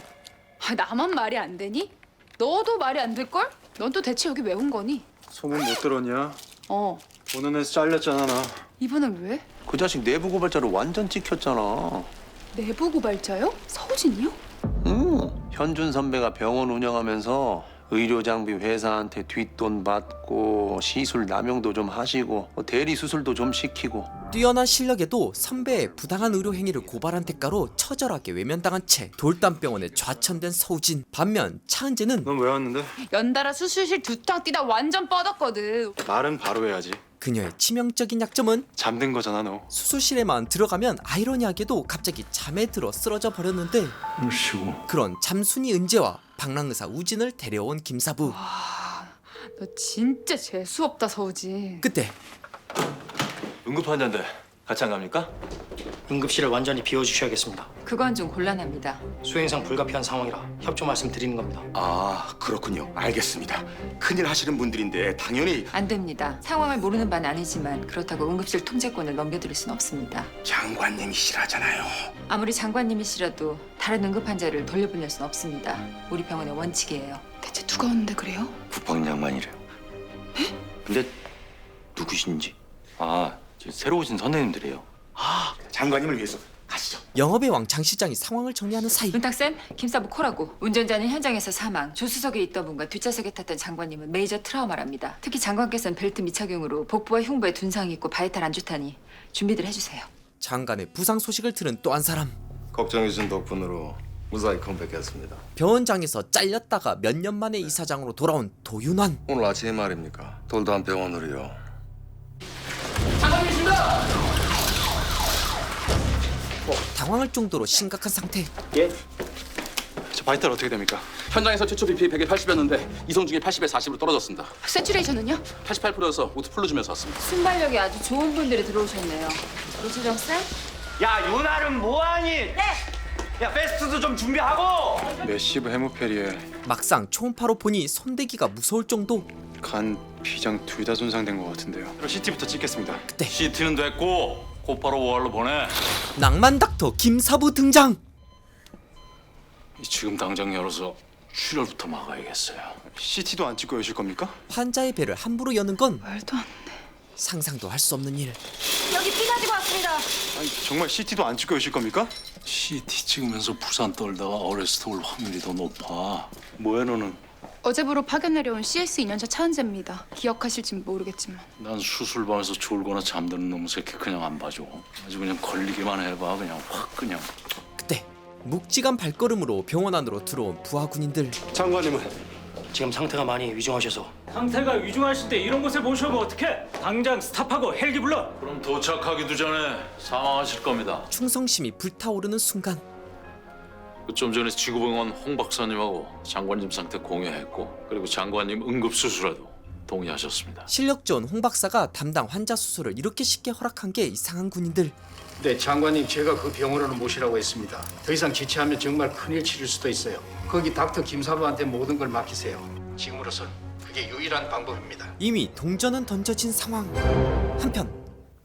아, 나만 말이 안 되니? 너도 말이 안 될 걸? 넌 또 대체 여기 왜 온 거니? 소문 못 들었냐? 어. 보는 애서 잘렸잖아 나. 이번엔 왜? 그 자식 내부 고발자로 완전 찍혔잖아. 내부 고발자요? 서우진이요? 현준 선배가 병원 운영하면서 의료 장비 회사한테 뒷돈 받고 시술 남용도 좀 하시고 대리 수술도 좀 시키고. 뛰어난 실력에도 선배의 부당한 의료 행위를 고발한 대가로 처절하게 외면당한 채 돌담병원에 좌천된 서우진. 반면 차은재는 넌 왜 왔는데? 연달아 수술실 두탕 뛰다 완전 뻗었거든. 말은 바로 해야지. 그녀의 치명적인 약점은 잠든 거잖아 너. 수술실에만 들어가면 아이러니하게도 갑자기 잠에 들어 쓰러져 버렸는데 그런 잠순이 은재와 방랑의사 우진을 데려온 김사부. 너 진짜 재수없다 서우진. 그때 응급 환자인데 같이 안 갑니까? 응급실을 완전히 비워주셔야겠습니다. 그건 좀 곤란합니다. 수행상 불가피한 상황이라 협조 말씀드리는 겁니다. 아, 그렇군요. 알겠습니다. 큰일 하시는 분들인데 당연히 안 됩니다. 상황을 모르는 바는 아니지만 그렇다고 응급실 통제권을 넘겨드릴 순 없습니다. 장관님이시라잖아요. 아무리 장관님이시라도 다른 응급 환자를 돌려보낼 순 없습니다. 우리 병원의 원칙이에요. 대체 누가 오는데 그래요? 국방장관이래요. 근데 누구신지? 아, 저 새로 오신 선생님들이에요. 장관님을 위해서 가시죠. 영업의 왕 장 시장이 상황을 정리하는 사이 문탁쌤, 김사부 코라고. 운전자는 현장에서 사망. 조수석에 있던 분과 뒷좌석에 탔던 장관님은 메이저 트라우마랍니다. 특히 장관께서는 벨트 미착용으로 복부와 흉부에 둔상이 있고 바이탈 안 좋다니 준비들 해주세요. 장관의 부상 소식을 들은 또 한 사람. 걱정해준 덕분으로 무사히 컴백했습니다. 병원장에서 잘렸다가 몇 년 만에 이사장으로 돌아온 도윤환. 오늘 아침에 말입니까? 돌담병원으로요. 당황할 정도로 심각한 상태. 예? 저 바이탈 어떻게 됩니까? 현장에서 최초 BP 100에 80이었는데 이송 중에 80에 40으로 떨어졌습니다. 세츄레이션은요? 88%여서 우드 플루 주면서 왔습니다. 순발력이 아주 좋은 분들이 들어오셨네요. 노수정 쌤? 야, 윤아름 뭐하니? 네. 야, 페스트도 좀 준비하고. 메시브 헤모페리에 막상 초음파로 보니 손대기가 무서울 정도. 간, 비장 둘 다 손상된 것 같은데요. 그럼 CT부터 찍겠습니다. 그때 CT는 됐고 곧바로 OR로 보내. 낭만 닥터 김사부 등장. 지금 당장 열어서 출혈부터 막아야겠어요. CT도 안 찍고 여실 겁니까? 환자의 배를 함부로 여는 건 말도 안 돼. 상상도 할 수 없는 일. 여기 피 가지고 왔습니다. 아니 정말 CT도 안 찍고 여실 겁니까? CT 찍으면서 부산 떨다가 어레스트 올 확률이 더 높아. 뭐야 너는? 어제부로 파견 내려온 CS 2년차 차은재입니다. 기억하실진 모르겠지만. 난 수술방에서 졸거나 잠드는 놈 새끼 그냥 안 봐줘. 아주 그냥 걸리기만 해봐. 그냥 확 그냥. 그때 묵직한 발걸음으로 병원 안으로 들어온 부하 군인들. 장관님은 지금 상태가 많이 위중하셔서. 상태가 위중하실 때 이런 곳에 모셔면 어떡해? 당장 스탑하고 헬기 불러. 그럼 도착하기도 전에 사망하실 겁니다. 충성심이 불타오르는 순간 좀 전에 지구병원 홍 박사님하고 장관님 상태 공유했고 그리고 장관님 응급수술에도 동의하셨습니다. 실력 좋은 홍 박사가 담당 환자 수술을 이렇게 쉽게 허락한 게 이상한 군인들. 네, 장관님 제가 그 병원으로 모시라고 했습니다. 더 이상 지체하면 정말 큰일 치를 수도 있어요. 거기 닥터 김사부한테 모든 걸 맡기세요. 지금으로선 그게 유일한 방법입니다. 이미 동전은 던져진 상황. 한편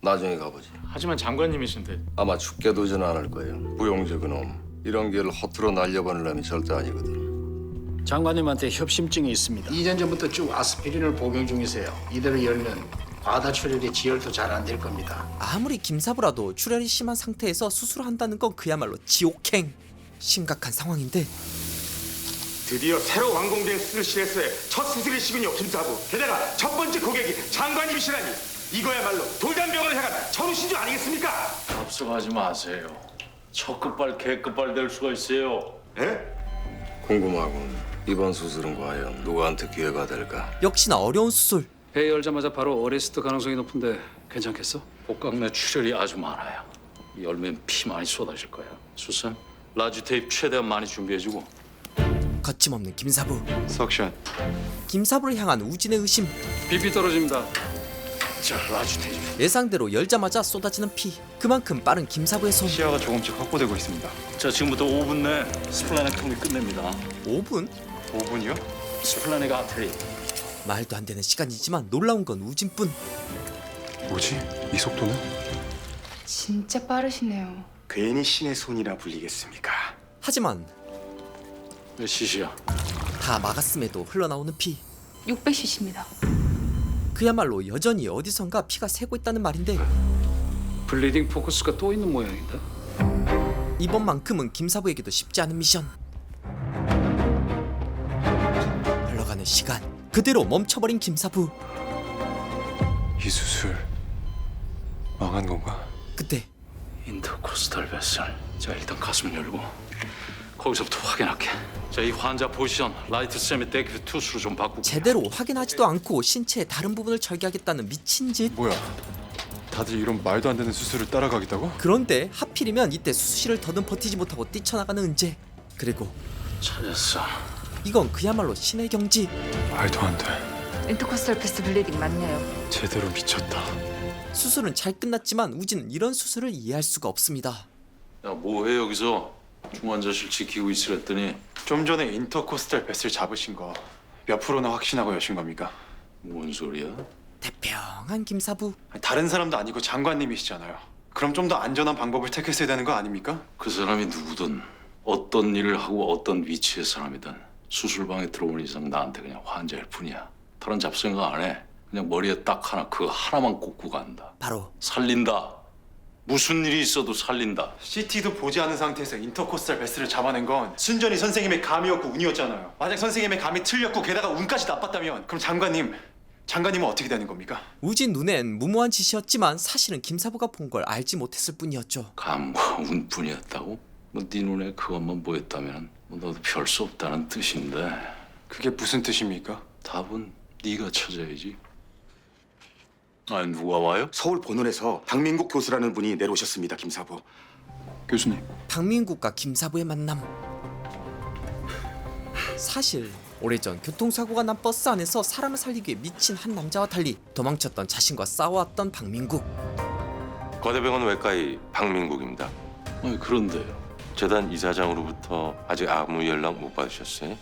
나중에 가보지. 하지만 장관님이신데. 아마 죽게 두지는 않을 거예요. 부용적 그놈. 이런 길을 허투루 날려보낼 놈이 절대 아니거든. 장관님한테 협심증이 있습니다. 2년 전부터 쭉 아스피린을 복용 중이세요. 이대로 열면 과다 출혈이 지혈도 잘 안 될 겁니다. 아무리 김사부라도 출혈이 심한 상태에서 수술을 한다는 건 그야말로 지옥행. 심각한 상황인데 드디어 새로 완공된 수술실에서의 첫 수술이시군요, 김사부. 게다가 첫 번째 고객이 장관님이시라니 이거야말로 돌담병원을 향한 전우신주 아니겠습니까? 앞서가지 마세요. 첫 끝발 개끝발 될 수가 있어요. 예? 궁금하군. 이번 수술은 과연 누구한테 기회가 될까? 역시나 어려운 수술. 배 열자마자 바로 어레스트 가능성이 높은데 괜찮겠어? 복강 내 출혈이 아주 많아요. 열면 피 많이 쏟아질 거예요. 수쌤, 라지 테이프 최대한 많이 준비해주고. 거침없는 김사부. 석션. 김사부를 향한 우진의 의심. BP 떨어집니다. 자, 라주테이프. 예상대로 열자마자 쏟아지는 피. 그만큼 빠른 김사부의 손. 시야가 조금씩 확보되고 있습니다. 자, 지금부터 5분 내 스플라넥토미 끝냅니다. 5분? 5분이요? 스플라넥 아트리. 말도 안 되는 시간이지만 놀라운 건 우진뿐. 뭐지? 이 속도는? 진짜 빠르시네요. 괜히 신의 손이라 불리겠습니까? 하지만 몇 시시야? 다 막았음에도 흘러나오는 피. 600cc입니다. 그야말로 여전히 어디선가 피가 새고 있다는 말인데 블리딩 포커스가 또 있는 모양이다. 이번만큼은 김사부에게도 쉽지 않은 미션. 흘러가는 시간 그대로 멈춰버린 김사부. 이 수술 망한 건가? 그때 인터코스탈 베슬. 자, 일단 가슴 열고 거기서부터 확인할게. 자, 이 환자 포지션 라이트 세미 데크 투수로 좀 바꾸고. 제대로 확인하지도 않고 신체의 다른 부분을 절개하겠다는 미친 짓. 뭐야? 다들 이런 말도 안 되는 수술을 따라가겠다고? 그런데 하필이면 이때 수술실을 더듬 버티지 못하고 뛰쳐나가는 은재. 그리고 찾았어. 이건 그야말로 신의 경지. 말도 안 돼. 인터코스탈 패스 블리딩 맞네요. 제대로 미쳤다. 수술은 잘 끝났지만 우진은 이런 수술을 이해할 수가 없습니다. 야, 뭐해 여기서? 중환자실 지키고 있으랬더니. 좀 전에 인터코스탈 뱃을 잡으신 거 몇 프로나 확신하고 여신 겁니까? 뭔 소리야? 대평한 김사부. 다른 사람도 아니고 장관님이시잖아요. 그럼 좀 더 안전한 방법을 택했어야 되는 거 아닙니까? 그 사람이 누구든 어떤 일을 하고 어떤 위치의 사람이든 수술방에 들어온 이상 나한테 그냥 환자일 뿐이야. 다른 잡생각 안 해. 그냥 머리에 딱 하나 그거 하나만 꽂고 간다. 바로 살린다. 무슨 일이 있어도 살린다. CT도 보지 않은 상태에서 인터코스탈 뱃을 잡아낸 건 순전히 선생님의 감이었고 운이었잖아요. 만약 선생님의 감이 틀렸고 게다가 운까지 나빴다면 그럼 장관님은 어떻게 되는 겁니까? 우진 눈엔 무모한 짓이었지만 사실은 김사부가 본 걸 알지 못했을 뿐이었죠. 감과 운뿐이었다고? 뭐 네 눈에 그것만 보였다면 뭐 너도 별 수 없다는 뜻인데. 그게 무슨 뜻입니까? 답은 네가 찾아야지. 아니, 누가 와요? 서울 본원에서 박민국 교수라는 분이 내려오셨습니다, 김사부. 교수님. 박민국과 김사부의 만남. 사실 오래전 교통사고가 난 버스 안에서 사람을 살리기 위해 미친 한 남자와 달리 도망쳤던 자신과 싸워왔던 박민국. 거대병원 외과의 박민국입니다. 아니, 그런데요. 재단 이사장으로부터 아직 아무 연락 못 받으셨어요?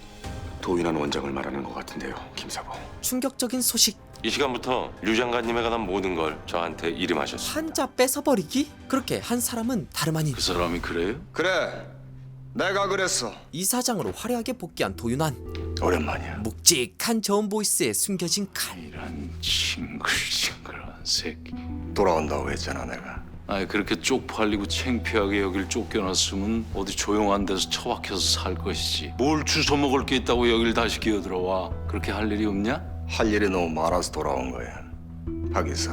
도윤한 원장을 말하는 것 같은데요, 김사부. 충격적인 소식. 이 시간부터 류 장관님에 관한 모든 걸 저한테 이름하셨어요. 환자 뺏어버리기? 그렇게 한 사람은 다름 아닌 그 사람이 그래요? 그래, 내가 그랬어. 이사장으로 화려하게 복귀한 도윤환. 오랜만이야. 묵직한 저음 보이스에 숨겨진 칼. 이런 징글징글한 새끼. 돌아온다고 했잖아, 내가. 아니, 그렇게 쪽팔리고 창피하게 여길 쫓겨났으면 어디 조용한 데서 처박혀서 살 것이지. 뭘 주워 먹을 게 있다고 여길 다시 기어들어와. 그렇게 할 일이 없냐? 할 일이 너무 많아서 돌아온 거야. 박 이사,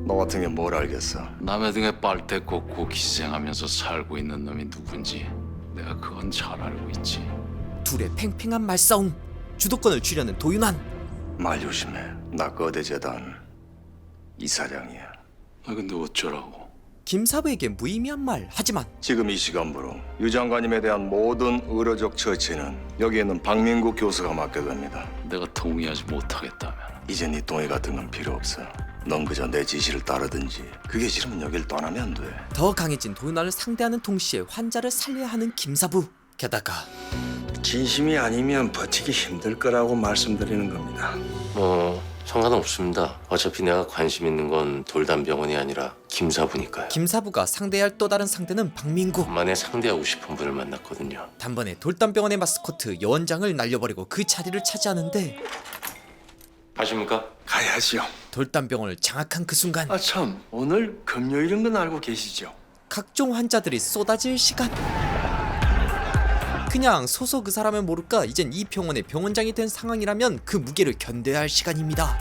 너 같은 게 뭘 알겠어? 남의 등에 빨대 꽂고 기생하면서 살고 있는 놈이 누군지 내가 그건 잘 알고 있지. 둘의 팽팽한 말싸움. 주도권을 쥐려는 도윤환. 말 조심해. 나 거대 재단 이사장이야. 아, 근데 어쩌라고? 김사부에게 무의미한 말. 하지만 지금 이 시간부로 유 장관님에 대한 모든 의료적 처치는 여기 있는 박민국 교수가 맡게 됩니다. 내가 동의하지 못하겠다면? 이제 네 동의 같은 건 필요 없어. 넌 그저 내 지시를 따르든지. 그게 싫으면 여길 떠나면 돼. 더 강해진 도윤환을 상대하는 동시에 환자를 살려야 하는 김사부. 게다가 진심이 아니면 버티기 힘들 거라고 말씀드리는 겁니다. 상관없습니다. 어차피 내가 관심 있는 건 돌담병원이 아니라 김사부니까요. 김사부가 상대해야 할 또 다른 상대는 박민국. 만에 상대하고 싶은 분을 만났거든요. 단번에 돌담병원의 마스코트 여원장을 날려버리고 그 자리를 차지하는데 가십니까? 가야죠. 돌담병원을 장악한 그 순간 아 참, 오늘 금요일인 건 알고 계시죠? 각종 환자들이 쏟아질 시간. 그냥 소속 의사라면 모를까 이젠 이 병원의 병원장이 된 상황이라면 그 무게를 견뎌야 할 시간입니다.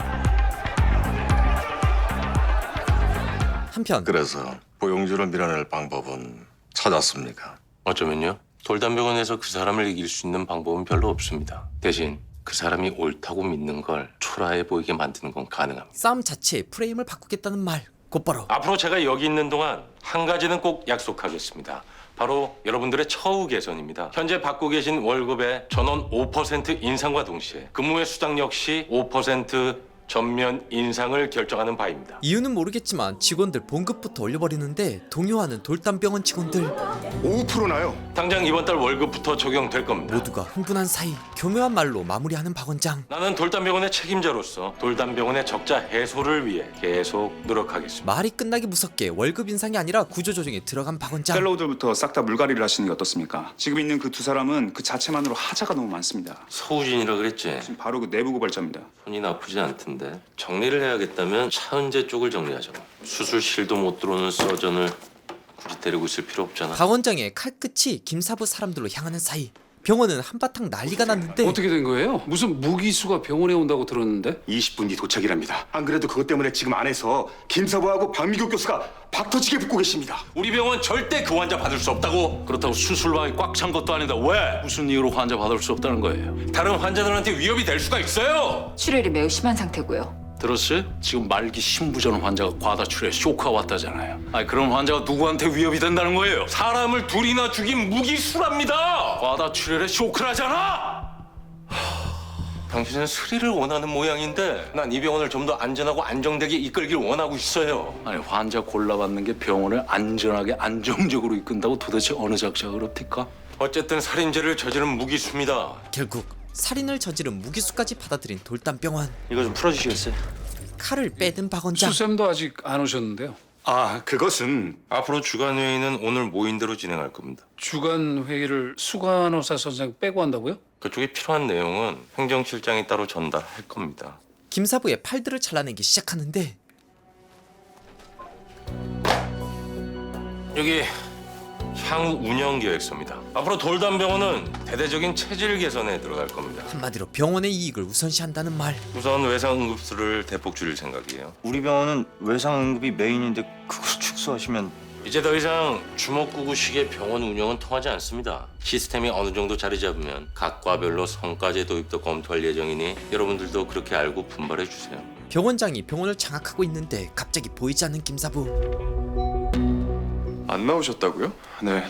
한편 그래서 고용주를 밀어낼 방법은 찾았습니까? 어쩌면요. 돌담병원에서 그 사람을 이길 수 있는 방법은 별로 없습니다. 대신 그 사람이 옳다고 믿는 걸 초라해 보이게 만드는 건 가능합니다. 싸움 자체의 프레임을 바꾸겠다는 말. 곧바로 앞으로 제가 여기 있는 동안 한 가지는 꼭 약속하겠습니다. 바로 여러분들의 처우 개선입니다. 현재 받고 계신 월급의 전원 5% 인상과 동시에 근무의 수당 역시 5% 전면 인상을 결정하는 바입니다. 이유는 모르겠지만 직원들 봉급부터 올려버리는데 동요하는 돌담병원 직원들 5%나요? 당장 이번 달 월급부터 적용될 겁니다. 모두가 흥분한 사이 교묘한 말로 마무리하는 박 원장. 나는 돌담병원의 책임자로서 돌담병원의 적자 해소를 위해 계속 노력하겠습니다. 말이 끝나기 무섭게 월급 인상이 아니라 구조조정에 들어간 박 원장. fellow들부터 싹 다 물갈이를 하시는 게 어떻습니까? 지금 있는 그 두 사람은 그 자체만으로 하자가 너무 많습니다. 서우진이라 그랬지? 지금 바로 그 내부 고발자입니다. 손이 나쁘지 않던데 정리를 해야겠다면 차은재 쪽을 정리하자고. 수술실도 못 들어오는 서전을 굳이 데리고 있을 필요 없잖아. 박 원장의 칼끝이 김사부 사람들로 향하는 사이 병원은 한바탕 난리가 났는데 어떻게 된 거예요? 무슨 무기수가 병원에 온다고 들었는데? 20분 뒤 도착이랍니다. 안 그래도 그것 때문에 지금 안에서 김사부하고 박미국 교수가 박터지게 붙고 계십니다. 우리 병원 절대 그 환자 받을 수 없다고. 그렇다고 수술방이 꽉 찬 것도 아닌데 왜 무슨 이유로 환자 받을 수 없다는 거예요? 다른 환자들한테 위협이 될 수가 있어요. 출혈이 매우 심한 상태고요. 들었어요? 지금 말기 신부전 환자가 과다출혈에 쇼크가 왔다잖아요. 아니 그런 환자가 누구한테 위협이 된다는 거예요? 사람을 둘이나 죽인 무기수랍니다. 과다출혈에 쇼크라잖아. 당신은 스릴을 원하는 모양인데 난 이 병원을 좀 더 안전하고 안정되게 이끌길 원하고 있어요. 아니 환자 골라받는 게 병원을 안전하게 안정적으로 이끈다고 도대체 어느 작자가 그렇습니까? 어쨌든 살인죄를 저지른 무기수입니다. 결국 살인을 저지른 무기수까지 받아들인 돌담병원. 이거 좀 풀어주시겠어요? 칼을 빼든 박 원장. 수쌤도 아직 안 오셨는데요. 그것은 앞으로 주간 회의는 오늘 모인 대로 진행할 겁니다. 주간 회의를 수간호사 선생 빼고 한다고요? 그쪽에 필요한 내용은 행정실장이 따로 전달할 겁니다. 김사부의 팔들을 잘라내기 시작하는데 여기 향후 운영 계획서입니다. 앞으로 돌담병원은 대대적인 체질 개선에 들어갈 겁니다. 한마디로 병원의 이익을 우선시한다는 말. 우선 외상 응급수를 대폭 줄일 생각이에요. 우리 병원은 외상 응급이 메인인데 그걸 축소하시면 이제 더 이상 주먹구구식의 병원 운영은 통하지 않습니다. 시스템이 어느 정도 자리 잡으면 각 과별로 성과제 도입도 검토할 예정이니 여러분들도 그렇게 알고 분발해 주세요. 병 원장이 병원을 장악하고 있는데 갑자기 보이지 않는 김사부. 안 나오셨다고요? 네.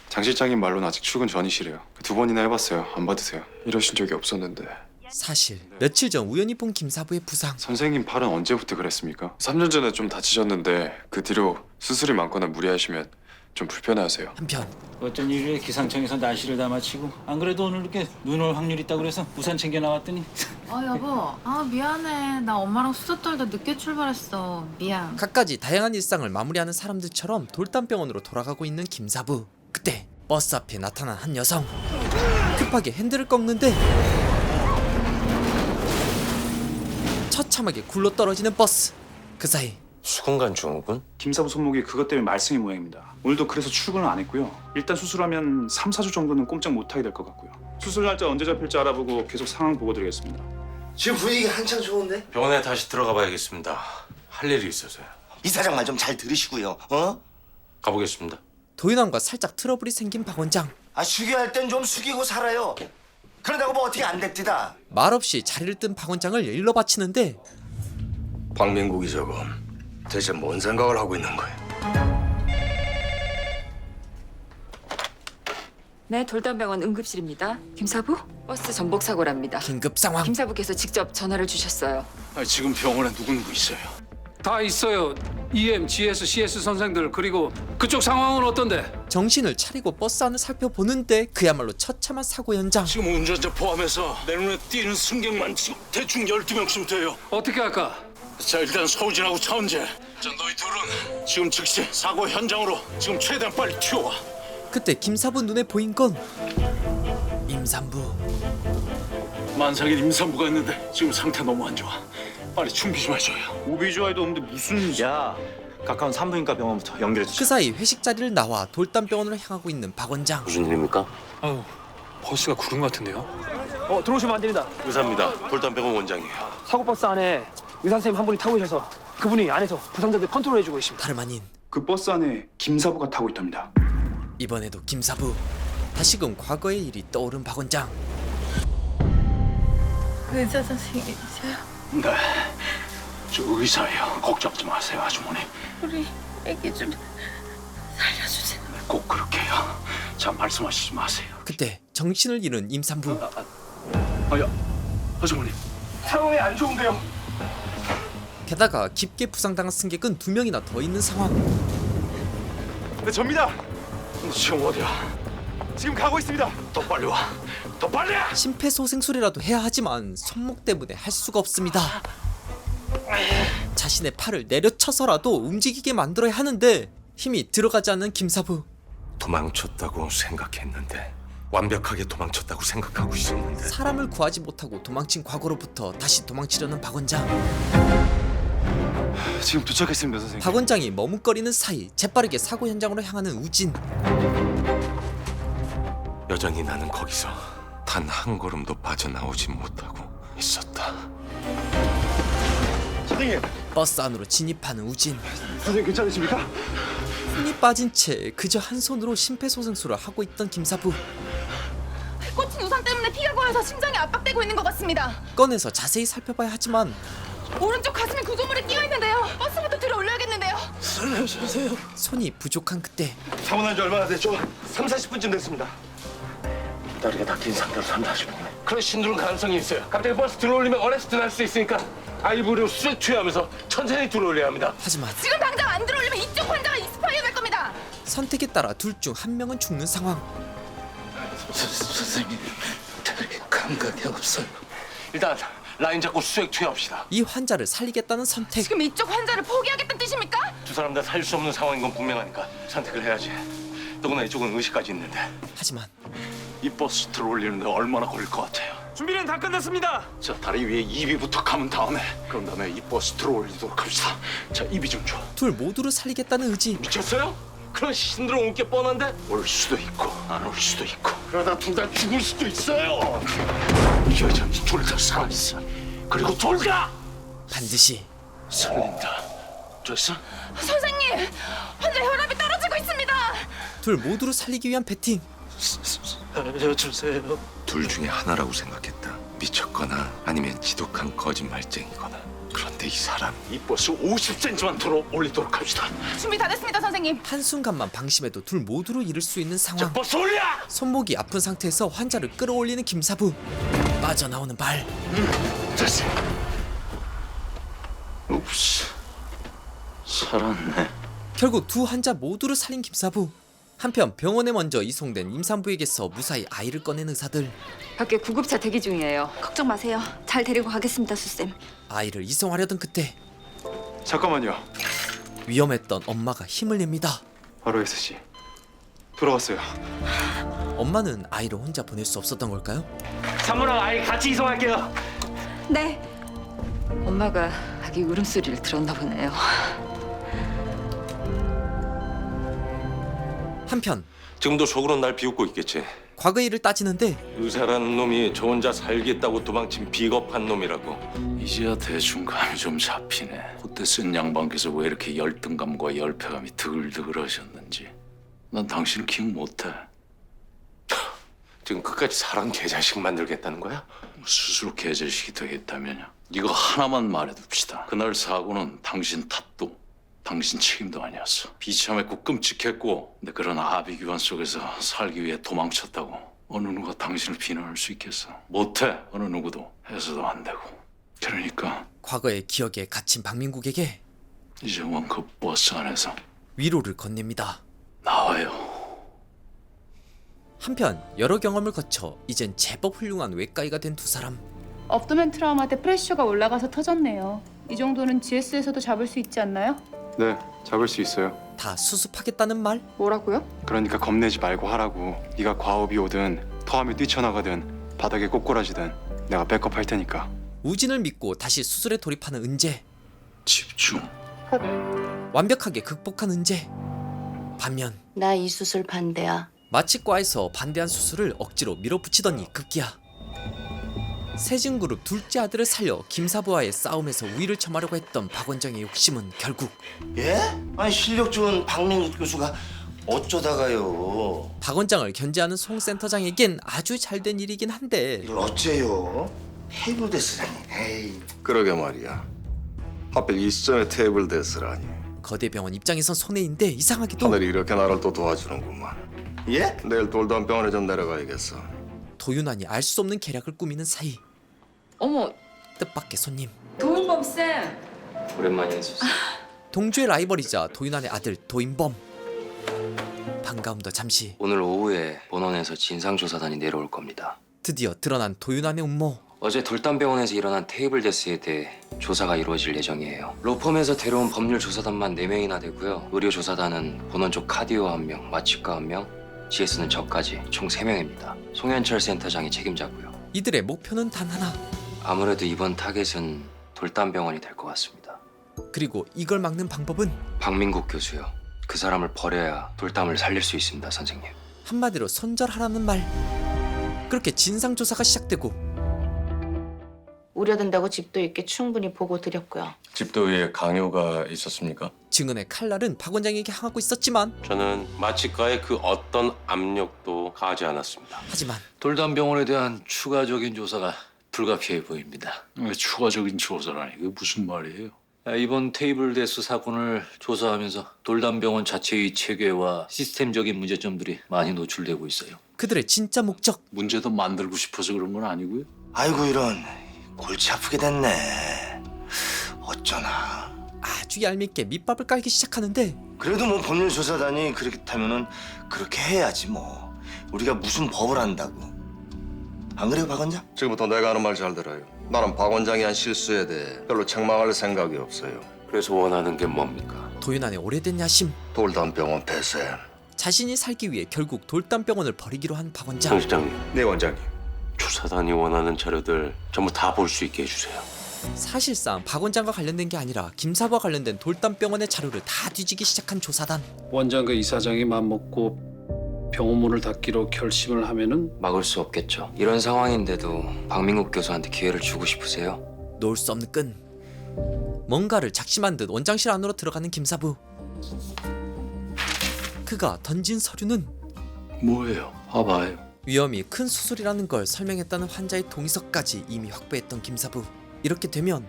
장 실장님 말로는 아직 출근 전이시래요. 2번이나 해봤어요. 안 받으세요. 이러신 적이 없었는데. 사실 며칠 전 우연히 본 김사부의 부상. 선생님 팔은 언제부터 그랬습니까? 3년 전에 좀 다치셨는데 그 뒤로 수술이 많거나 무리하시면 좀 불편해하세요. 한편 어쩐 일이래 기상청에서 날씨를 다 마치고 안 그래도 오늘 이렇게 눈 올 확률 있다고 그래서 우산 챙겨 나왔더니 여보. 미안해. 나 엄마랑 수다 떨다 늦게 출발했어. 미안. 갖가지 다양한 일상을 마무리하는 사람들처럼 돌담병원으로 돌아가고 있는 김사부. 그때 버스 앞에 나타난 한 여성. 급하게 핸들을 꺾는데 처참하게 굴러 떨어지는 버스. 그 사이 수근간 증후군? 김사부 손목이 그것 때문에 말썽인 모양입니다. 오늘도 그래서 출근을 안 했고요. 일단 수술하면 3, 4주 정도는 꼼짝 못하게 될 것 같고요. 수술 날짜 언제 잡힐지 알아보고 계속 상황 보고 드리겠습니다. 지금 분위기 한창 좋은데? 병원에 다시 들어가 봐야겠습니다. 할 일이 있어서요. 이사장 말 좀 잘 들으시고요. 가보겠습니다. 도윤왕과 살짝 트러블이 생긴 박 원장. 숙여야 할 땐 좀 숙이고 살아요. 그러다가 뭐 어떻게 안 됩디다. 말없이 자리를 뜬 박 원장을 일러 바치는데 박민국이 저거 대체 뭔 생각을 하고 있는 거야? 네, 돌담병원 응급실입니다. 김사부? 버스 전복 사고랍니다. 긴급 상황. 김사부께서 직접 전화를 주셨어요. 지금 병원에 누구 있어요? 다 있어요. EM, GS, CS 선생들. 그리고 그쪽 상황은 어떤데? 정신을 차리고 버스 안을 살펴보는데 그야말로 처참한 사고 현장. 지금 운전자 포함해서 내 눈에 띄는 승객만 지금 대충 12명쯤 돼요. 어떻게 할까? 자 일단 서우진하고 차은재. 자 너희 둘은 지금 즉시 사고 현장으로 지금 최대한 빨리 튀어와. 그때 김사부 눈에 보인 건 임산부. 만삭인 임산부가 있는데 지금 상태 너무 안 좋아. 빨리 준비 좀 해줘요. 오비주얼도 없는데 무슨... 야 가까운 산부인과 병원부터 연결해 주세요. 그 사이 회식 자리를 나와 돌담병원으로 향하고 있는 박 원장. 무슨 일입니까? 버스가 구른 것 같은데요? 들어오시면 안 됩니다. 의사입니다. 돌담병원 원장이에요. 사고버스 안에 의사 선생님 한 분이 타고 계셔서 그분이 안에서 부상자들 컨트롤해주고 계십니다. 다름 아닌 그 버스 안에 김사부가 타고 있답니다. 이번에도 김사부. 다시금 과거의 일이 떠오른 박 원장. 의사 선생님이세요? 네, 저 의사예요. 걱정하지 마세요, 아주머니. 우리 애기 좀 살려주세요. 꼭 그렇게 해요. 자, 말씀하시지 마세요. 그때 정신을 잃은 임산부. 아주머니, 상황이 안 좋은데요. 게다가 깊게 부상당한 승객은 2명이나 더 있는 상황. 네, 접니다. 지금 어디야? 지금 가고 있습니다. 더 빨리 와. 더 빨리! 심폐소생술이라도 해야 하지만 손목 때문에 할 수가 없습니다. 자신의 팔을 내려쳐서라도 움직이게 만들어야 하는데 힘이 들어가지 않는 김사부. 도망쳤다고 생각했는데 완벽하게 도망쳤다고 생각하고 있었는데 사람을 구하지 못하고 도망친 과거로부터 다시 도망치려는 박 원장. 지금 도착했습니다, 선생님. 박 원장이 머뭇거리는 사이 재빠르게 사고 현장으로 향하는 우진. 여전히 나는 거기서 단 한 걸음도 빠져나오지 못하고 있었다. 선생님. 버스 안으로 진입하는 우진. 선생님 괜찮으십니까? 힘이 빠진 채 그저 한 손으로 심폐소생술을 하고 있던 김사부. 꽂힌 우산 때문에 피가 고여서 심장이 압박되고 있는 것 같습니다. 꺼내서 자세히 살펴봐야 하지만 오른쪽 가슴에 구조물이 끼어 있는데요. 버스부터 들어 올려야겠는데요. 살려주세요. 손이 부족한 그때 사고 난 지 얼마나 됐죠? 30-40분쯤 됐습니다. 다리가 닫힌 상태로 3-40분. 그런 신두른 가능성이 있어요. 갑자기 버스 들어올리면 어레스트 날 수 있으니까 아이브리로 수액 투여하면서 천천히 들어올려야 합니다. 하지만 지금 당장 안 들어올리면 이쪽 환자가 익스파이어 될 겁니다. 선택에 따라 둘 중 한 명은 죽는 상황. 선생님, 감각이 없어요. 일단 라인 잡고 수액 투여합시다. 이 환자를 살리겠다는 선택. 지금 이쪽 환자를 포기하겠다는 뜻입니까? 두 사람 다 살릴 수 없는 상황인 건 분명하니까 선택을 해야지. 더구나 이쪽은 의식까지 있는데. 하지만 이 버스 들어올리는데 얼마나 걸릴 것 같아요? 준비는 다 끝났습니다. 자, 다리 위에 이비부터 감은 다음에 그런 다음에 이 버스 들어올리도록 합시다. 자, 이비 좀 줘. 둘 모두를 살리겠다는 의지. 미쳤어요? 그런 신드롬 온게 뻔한데? 올 수도 있고 안 올 수도 있고 그러다 둘 다 죽을 수도 있어요. 여전히 둘 다 살아있어. 그리고 둘 다 반드시 살린다. 됐어? 선생님, 환자 혈압이 떨어지고 있습니다. 둘 모두를 살리기 위한 배팅. 알려주세요. 둘 중에 하나라고 생각했다. 미쳤거나 아니면 지독한 거짓말쟁이거나. 그런데 이 사람 이 버스 50cm만 들어 올리도록 합시다. 준비 다 됐습니다, 선생님. 한순간만 방심해도 둘 모두를 잃을 수 있는 상황. 버스 올려! 손목이 아픈 상태에서 환자를 끌어올리는 김사부. 빠져나오는 발. 됐어. 옵스. 살았네. 결국 두 환자 모두를 살린 김사부. 한편 병원에 먼저 이송된 임산부에게서 무사히 아이를 꺼낸 의사들. 밖에 구급차 대기 중이에요. 걱정 마세요. 잘 데리고 가겠습니다, 수쌤. 아이를 이송하려던 그때 잠깐만요. 위험했던 엄마가 힘을 냅니다. ROS 씨 돌아왔어요. 엄마는 아이를 혼자 보낼 수 없었던 걸까요? 산모랑 아이 같이 이송할게요. 네. 엄마가 아기 울음소리를 들었나 보네요. 한편 지금도 속으로는 날 비웃고 있겠지. 과거의 일을 따지는데 의사라는 놈이 저 혼자 살겠다고 도망친 비겁한 놈이라고. 이제야 대충 감이 좀 잡히네. 그때 쓴 양반께서 왜 이렇게 열등감과 열패감이 드글드글하셨는지. 난 당신을 기억 못해. 지금 끝까지 사람 개자식 만들겠다는 거야? 스스로 개자식이 되겠다면요. 이거 하나만 말해둡시다. 그날 사고는 당신 탓도 당신 책임도 아니었어. 비참했고 끔찍했고, 근데 그런 아비규환 속에서 살기 위해 도망쳤다고 어느 누가 당신을 비난할 수 있겠어? 못해. 어느 누구도 해서도 안 되고. 그러니까 과거의 기억에 갇힌 박민국에게 이제 원그 버스 안에서 위로를 건넵니다. 나와요. 한편 여러 경험을 거쳐 이젠 제법 훌륭한 외과의가 된 두 사람. 업도멘 트라우마 때 프레셔가 올라가서 터졌네요. 이 정도는 GS에서도 잡을 수 있지 않나요? 네, 잡을 수 있어요. 다 수습하겠다는 말? 뭐라고요? 그러니까 겁내지 말고 하라고. 네가 과업이 오든 토함이 뛰쳐나가든 바닥에 꼬꾸라지든 내가 백업할 테니까. 우진을 믿고 다시 수술에 돌입하는 은재. 집중. 완벽하게 극복한 은재. 반면 나 이 수술 반대야. 마취과에서 반대한 수술을 억지로 밀어붙이더니 급기야. 세진그룹 둘째 아들을 살려 김사부와의 싸움에서 우위를 점하려고 했던 박 원장의 욕심은 결국 예? 아니 실력 좋은 박민국 교수가 어쩌다가요? 박 원장을 견제하는 송 센터장에겐 아주 잘된 일이긴 한데 이걸 어째요? 테이블 데스라니. 에이. 그러게 말이야. 하필 이 시점에 테이블 데스라니. 거대 병원 입장에선 손해인데 이상하게도 하늘이 이렇게 나를 또 도와주는구만. 예? 내일 돌담병원에 좀 내려가야겠어. 도윤환이 알 수 없는 계략을 꾸미는 사이 어머, 뜻밖의 손님. 도윤범 쌤. 오랜만이네 수술. 동주의 라이벌이자 도윤환의 아들 도인범. 반가움도 잠시. 오늘 오후에 본원에서 진상조사단이 내려올 겁니다. 드디어 드러난 도윤환의 음모. 어제 돌담병원에서 일어난 테이블 데스에 대해 조사가 이루어질 예정이에요. 로펌에서 데려온 법률 조사단만 4명이나 되고요. 의료 조사단은 본원 쪽 카디오 1명, 마취과 1명, GS는 저까지 총 3명입니다. 송현철 센터장이 책임자고요. 이들의 목표는 단 하나. 아무래도 이번 타겟은 돌담병원이 될 것 같습니다. 그리고 이걸 막는 방법은 박민국 교수요. 그 사람을 버려야 돌담을 살릴 수 있습니다, 선생님. 한마디로 손절하라는 말. 그렇게 진상조사가 시작되고 우려된다고 집도 있게 충분히 보고 드렸고요. 집도위에 강요가 있었습니까? 증언의 칼날은 박 원장에게 향하고 있었지만 저는 마취과의 그 어떤 압력도 가하지 않았습니다. 하지만 돌담병원에 대한 추가적인 조사가 불가피해 보입니다. 왜 추가적인 조사라니? 그게 무슨 말이에요? 이번 테이블 데스 사건을 조사하면서 돌담병원 자체의 체계와 시스템적인 문제점들이 많이 노출되고 있어요. 그들의 진짜 목적. 문제도 만들고 싶어서 그런 건 아니고요. 아이고 이런 골치 아프게 됐네. 어쩌나. 아주 얄밉게 밑밥을 깔기 시작하는데 그래도 뭐 법률조사단이 그렇다면은 그렇게 해야지 뭐. 우리가 무슨 법을 안다고. 안 그래요, 박 원장? 지금부터 내가 하는 말 잘 들어요. 나는 박 원장이 한 실수에 대해 별로 책망할 생각이 없어요. 그래서 원하는 게 뭡니까? 도윤환의 오래된 야심. 돌담병원 폐쇄. 자신이 살기 위해 결국 돌담병원을 버리기로 한 박 원장. 정 실장님. 네, 원장님. 조사단이 원하는 자료들 전부 다 볼 수 있게 해주세요. 사실상 박 원장과 관련된 게 아니라 김사부와 관련된 돌담병원의 자료를 다 뒤지기 시작한 조사단. 원장과 이사장이 맘먹고 병원 문을 닫기로 결심을 하면은 막을 수 없겠죠. 이런 상황인데도 박민국 교수한테 기회를 주고 싶으세요? 놓을 수 없는 끈. 뭔가를 작심한 듯 원장실 안으로 들어가는 김사부. 그가 던진 서류는 뭐예요? 봐봐요. 위험이 큰 수술이라는 걸 설명했다는 환자의 동의서까지 이미 확보했던 김사부. 이렇게 되면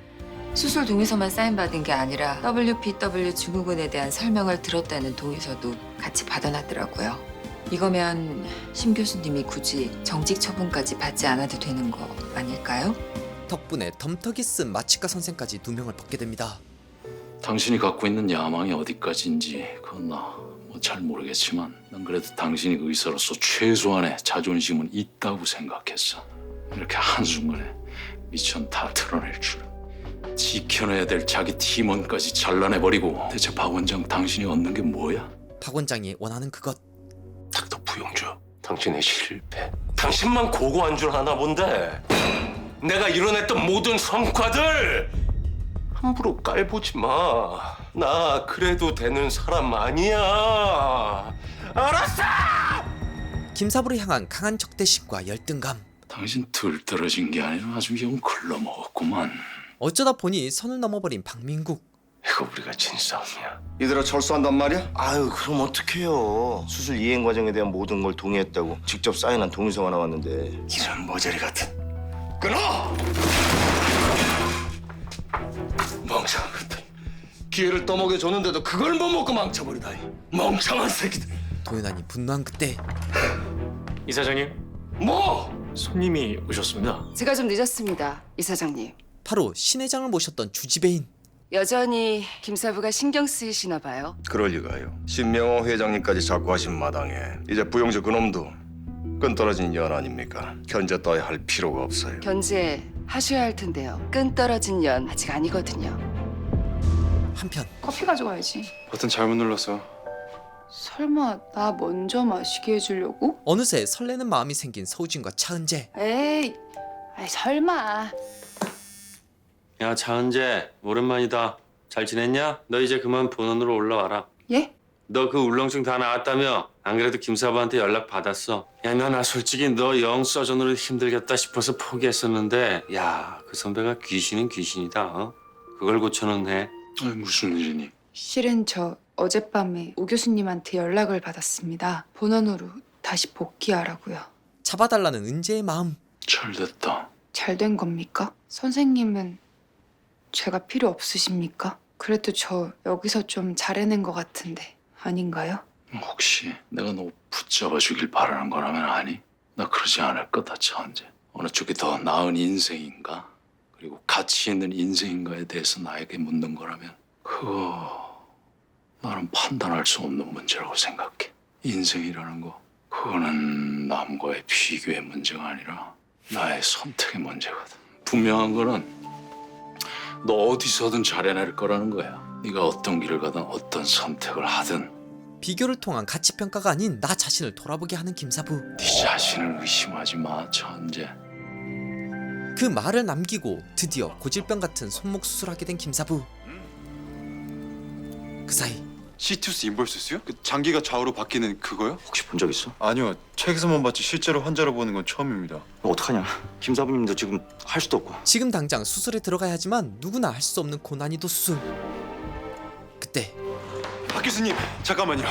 수술 동의서만 사인받은 게 아니라 WPW 증후군에 대한 설명을 들었다는 동의서도 같이 받아놨더라고요. 이거면 심 교수님이 굳이 정직 처분까지 받지 않아도 되는 거 아닐까요? 덕분에 덤터기 쓴 마취과 선생까지 2명을 벗게 됩니다. 당신이 갖고 있는 야망이 어디까지인지 그건 나 뭐 잘 모르겠지만 난 그래도 당신이 의사로서 최소한의 자존심은 있다고 생각했어. 이렇게 한순간에 미천 다 드러낼 줄. 지켜내야 될 자기 팀원까지 잘라내버리고 대체 박 원장 당신이 얻는 게 뭐야? 박 원장이 원하는 그것. 닥터 부용주, 당신의 실패. 당신만 고고한 줄 아나 본데. 내가 이뤄냈던 모든 성과들 함부로 깔보지 마. 나 그래도 되는 사람 아니야. 알았어! 김사부를 향한 강한 적대심과 열등감. 당신 들떨어진 게 아니라 아주 영 글러먹었구만. 어쩌다 보니 선을 넘어버린 박민국. 이거 우리가 진 싸움이야. 이들아 철수한단 말이야? 아유, 그럼 어떡해요. 수술 이행 과정에 대한 모든 걸 동의했다고 직접 사인한 동의서가 나왔는데. 이런 모자리 같은. 끊어! 멍청한 것들. 기회를 떠먹여 줬는데도 그걸 못 먹고 망쳐버리다니. 멍청한 새끼들. 도윤환이 분노한 그때 이사장님. 뭐? 손님이 오셨습니다. 제가 좀 늦었습니다, 이사장님. 바로 신 회장을 모셨던 주지배인. 여전히 김사부가 신경 쓰이시나 봐요. 그럴 리가요. 신명호 회장님까지 자꾸 하신 마당에 이제 부용주 그놈도 끈 떨어진 연 아닙니까? 견제 따위 할 필요가 없어요. 견제 하셔야 할 텐데요. 끈 떨어진 연 아직 아니거든요. 한편 커피 가져와야지. 버튼 잘못 눌렀어. 설마 나 먼저 마시게 해주려고? 어느새 설레는 마음이 생긴 서우진과 차은재. 에이, 아이 설마. 야 차은재, 오랜만이다. 잘 지냈냐? 너 이제 그만 본원으로 올라와라. 예? 너 그 울렁증 다 나았다며? 안 그래도 김사부한테 연락 받았어. 야, 나 솔직히 너 영 서전으로 힘들겠다 싶어서 포기했었는데, 야, 그 선배가 귀신은 귀신이다. 어? 그걸 고쳐는 해. 무슨 일이니? 실은 저 어젯밤에 오 교수님한테 연락을 받았습니다. 본원으로 다시 복귀하라고요. 잡아달라는 은재의 마음. 잘됐다. 잘 된 겁니까? 선생님은 제가 필요 없으십니까? 그래도 저 여기서 좀 잘해낸 것 같은데 아닌가요? 혹시 내가 너 붙잡아 주길 바라는 거라면 아니? 나 그러지 않을 거다, 천재. 어느 쪽이 더 나은 인생인가? 그리고 가치 있는 인생인가에 대해서 나에게 묻는 거라면 그거 나는 판단할 수 없는 문제라고 생각해. 인생이라는 거 그거는 남과의 비교의 문제가 아니라 나의 선택의 문제거든. 분명한 거는 너 어디서든 잘해낼 거라는 거야. 네가 어떤 길을 가든 어떤 선택을 하든. 비교를 통한 가치평가가 아닌 나 자신을 돌아보게 하는 김사부. 네 자신을 의심하지 마, 천재. 그 말을 남기고 드디어 고질병 같은 손목 수술하게 된 김사부. 그 사이 시투스 임볼수스요? 그 장기가 좌우로 바뀌는 그거요? 혹시 본 적 있어? 아니요. 책에서만 봤지 실제로 환자로 보는 건 처음입니다. 어떡하냐? 김사부님도 지금 할 수도 없고. 지금 당장 수술에 들어가야 하지만 누구나 할 수 없는 고난이도 수술. 그때 박 교수님, 잠깐만요.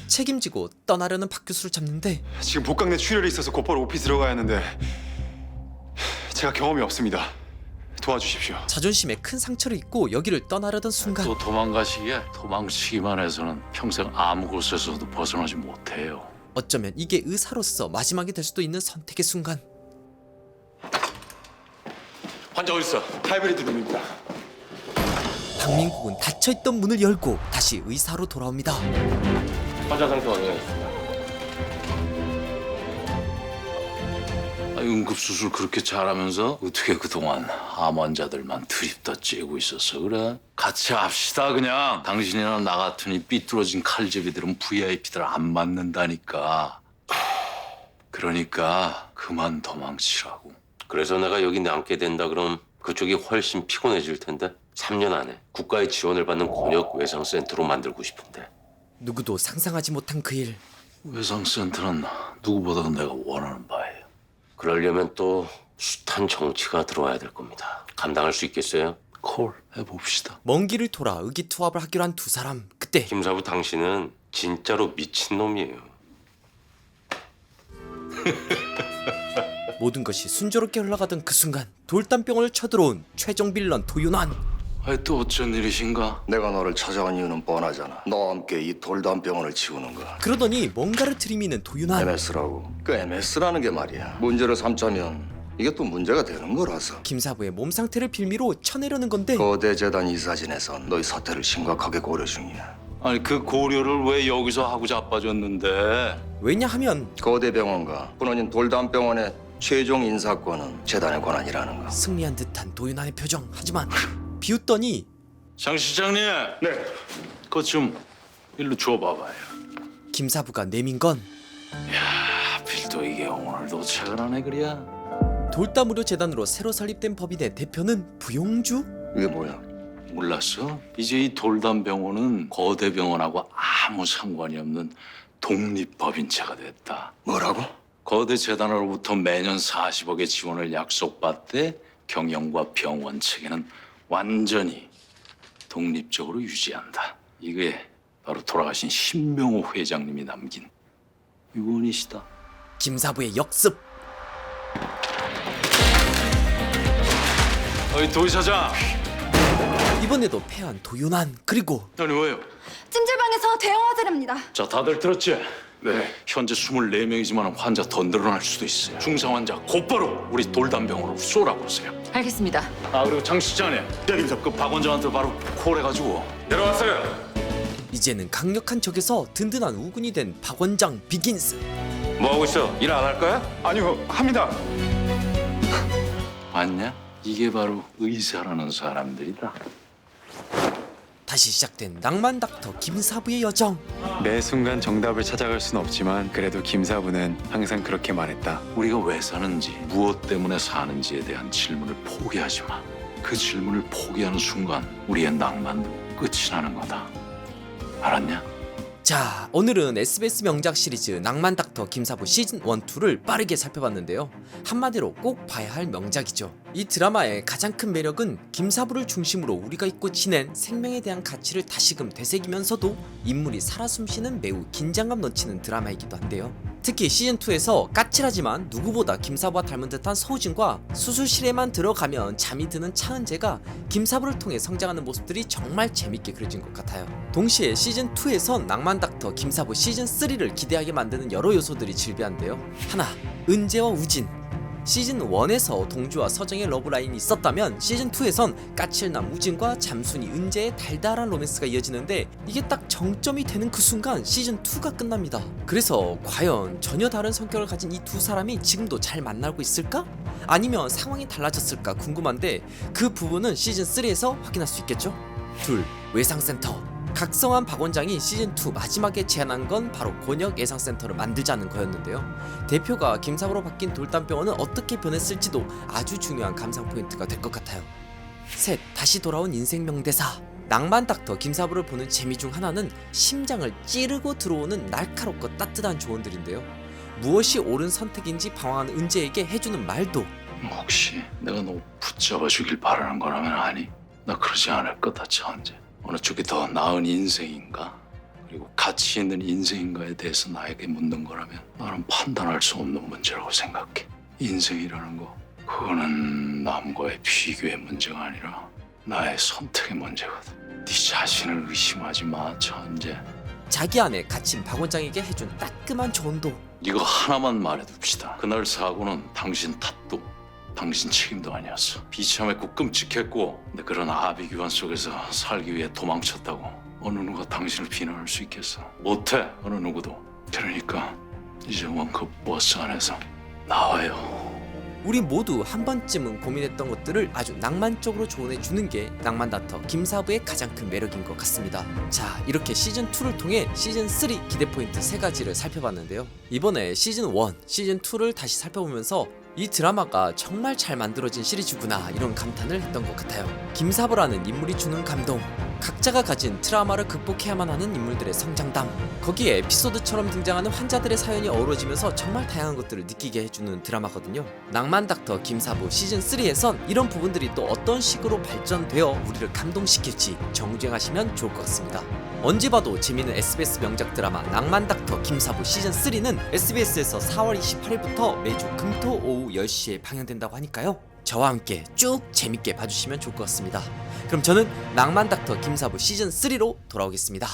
책임지고 떠나려는 박 교수를 잡는데 지금 복강 내 출혈이 있어서 곧바로 오피 들어가야 하는데 제가 경험이 없습니다. 도와주십시오. 자존심에 큰 상처를 입고 여기를 떠나려던 순간 또 도망가시기에 도망치기만 해서는 평생 아무 곳에서도 벗어나지 못해요. 어쩌면 이게 의사로서 마지막이 될 수도 있는 선택의 순간. 환자 어딨어? 하이브리드 룸입니다. 박민국은 닫혀있던 문을 열고 다시 의사로 돌아옵니다. 환자 상태 어떻습니까? 응급수술 그렇게 잘하면서 어떻게 그동안 암 환자들만 드립다 째고 있었어 그래? 같이 합시다 그냥. 당신이나 나 같으니 삐뚤어진 칼제비들은 VIP들 안 맞는다니까. 그러니까 그만 도망치라고. 그래서 내가 여기 남게 된다 그럼 그쪽이 훨씬 피곤해질 텐데 3년 안에 국가의 지원을 받는 곤욕 외상센터로 만들고 싶은데. 누구도 상상하지 못한 그 일. 외상센터는 누구보다도 내가 원하는 바예요. 그러려면 또 숱한 정치가 들어와야 될 겁니다. 감당할 수 있겠어요? 콜 해봅시다. 먼 길을 돌아 의기투합을 하기로 한 두 사람. 그때 김사부 당신은 진짜로 미친놈이에요. 모든 것이 순조롭게 흘러가던 그 순간 돌담병원을 쳐들어온 최종 빌런 도윤환. 또 어쩐 일이신가? 내가 너를 찾아온 이유는 뻔하잖아. 너와 함께 이 돌담병원을 치우는 거야. 그러더니 뭔가를 들이미는 도윤환. MS라고. 그 MS라는 게 말이야. 문제를 삼자면 이게 또 문제가 되는 거라서. 김사부의 몸 상태를 빌미로 쳐내려는 건데 거대 재단 이사진에선 너희 사태를 심각하게 고려 중이야. 아니 그 고려를 왜 여기서 하고 자빠졌는데? 왜냐하면 거대 병원과 본원인 돌담병원의 최종 인사권은 재단의 권한이라는 거. 승리한 듯한 도윤환의 표정. 하지만 비웃더니 장 시장님. 네. 그것 좀 일로 줘봐봐요. 김사부가 내민 건 하필 또 이게 오늘도 퇴근하네 그래야. 돌담의료 재단으로 새로 설립된 법인의 대표는 부용주? 이게 뭐야? 몰랐어? 이제 이 돌담병원은 거대 병원하고 아무 상관이 없는 독립법인체가 됐다. 뭐라고? 거대 재단으로부터 매년 40억의 지원을 약속받되 경영과 병원 체계는 완전히 독립적으로 유지한다. 이게 바로 돌아가신 신명호 회장님이 남긴 유언이시다. 김사부의 역습. 어이 도 이사장. 이번에도 패한 도윤환. 그리고 아니 왜요? 찜질방에서 대형 화재랍니다. 자 다들 들었지? 네. 현재 24명이지만 환자 더 늘어날 수도 있어요. 중상 환자 곧바로 우리 돌담병원으로 쏘라고 그러세요. 알겠습니다. 아 그리고 장 실장님. 네. 그 박 원장한테 바로 콜해가지고 내려왔어요. 이제는 강력한 적에서 든든한 우군이 된 박 원장 비긴스. 뭐 하고 있어? 일 안 할 거야? 아니요, 합니다. 봤냐? 이게 바로 의사라는 사람들이다. 다시 시작된 낭만 닥터 김사부의 여정. 매 순간 정답을 찾아갈 수는 없지만 그래도 김사부는 항상 그렇게 말했다. 우리가 왜 사는지, 무엇 때문에 사는지에 대한 질문을 포기하지 마. 그 질문을 포기하는 순간 우리의 낭만도 끝이 나는 거다. 알았냐? 자, 오늘은 SBS 명작 시리즈 낭만 닥터 김사부 시즌 1, 2를 빠르게 살펴봤는데요. 한마디로 꼭 봐야 할 명작이죠. 이 드라마의 가장 큰 매력은 김사부를 중심으로 우리가 잊고 지낸 생명에 대한 가치를 다시금 되새기면서도 인물이 살아 숨쉬는 매우 긴장감 넘치는 드라마이기도 한데요. 특히 시즌2에서 까칠하지만 누구보다 김사부와 닮은 듯한 서우진과 수술실에만 들어가면 잠이 드는 차은재가 김사부를 통해 성장하는 모습들이 정말 재밌게 그려진 것 같아요. 동시에 시즌2에선 낭만닥터 김사부 시즌3를 기대하게 만드는 여러 요소들이 질비한데요. 하나, 은재와 우진. 시즌1에서 동주와 서정의 러브라인이 있었다면 시즌2에선 까칠남 우진과 잠순이 은재의 달달한 로맨스가 이어지는데 이게 딱 정점이 되는 그 순간 시즌2가 끝납니다. 그래서 과연 전혀 다른 성격을 가진 이 두 사람이 지금도 잘 만나고 있을까? 아니면 상황이 달라졌을까 궁금한데 그 부분은 시즌3에서 확인할 수 있겠죠? 둘, 외상센터. 각성한 박 원장이 시즌2 마지막에 제안한 건 바로 곤역 예상센터를 만들자는 거였는데요. 대표가 김사부로 바뀐 돌담병원은 어떻게 변했을지도 아주 중요한 감상 포인트가 될 것 같아요. 셋, 다시 돌아온 인생 명대사. 낭만닥터 김사부를 보는 재미 중 하나는 심장을 찌르고 들어오는 날카롭고 따뜻한 조언들인데요. 무엇이 옳은 선택인지 방황하는 은재에게 해주는 말도 혹시 내가 너 붙잡아 주길 바라는 거라면 아니? 나 그러지 않을 거다, 천재. 어느 쪽이 더 나은 인생인가? 그리고 가치 있는 인생인가에 대해서 나에게 묻는 거라면 나는 판단할 수 없는 문제라고 생각해. 인생이라는 거, 그거는 남과의 비교의 문제가 아니라 나의 선택의 문제거든. 네 자신을 의심하지 마, 천재. 자기 안에 갇힌 박 원장에게 해준 따끔한 조언도 이거 하나만 말해둡시다. 그날 사고는 당신 탓도 당신 책임도 아니었어. 비참했고 끔찍했고 근데 그런 아비규환 속에서 살기 위해 도망쳤다고 어느 누가 당신을 비난할 수 있겠어? 못해, 어느 누구도. 그러니까 이제 원컵 버스 안에서 나와요. 우리 모두 한 번쯤은 고민했던 것들을 아주 낭만적으로 조언해 주는 게 낭만닥터 김사부의 가장 큰 매력인 것 같습니다. 자, 이렇게 시즌2를 통해 시즌3 기대 포인트 3가지를 살펴봤는데요. 이번에 시즌1, 시즌2를 다시 살펴보면서 이 드라마가 정말 잘 만들어진 시리즈구나 이런 감탄을 했던 것 같아요. 김사부라는 인물이 주는 감동, 각자가 가진 트라우마를 극복해야만 하는 인물들의 성장담, 거기에 에피소드처럼 등장하는 환자들의 사연이 어우러지면서 정말 다양한 것들을 느끼게 해주는 드라마거든요. 낭만닥터 김사부 시즌3에선 이런 부분들이 또 어떤 식으로 발전되어 우리를 감동시킬지 정주행하시면 좋을 것 같습니다. 언제 봐도 재미있는 SBS 명작 드라마 낭만닥터 김사부 시즌3는 SBS에서 4월 28일부터 매주 금토 오후 10시에 방영된다고 하니까요. 저와 함께 쭉 재밌게 봐주시면 좋을 것 같습니다. 그럼 저는 낭만닥터 김사부 시즌3로 돌아오겠습니다.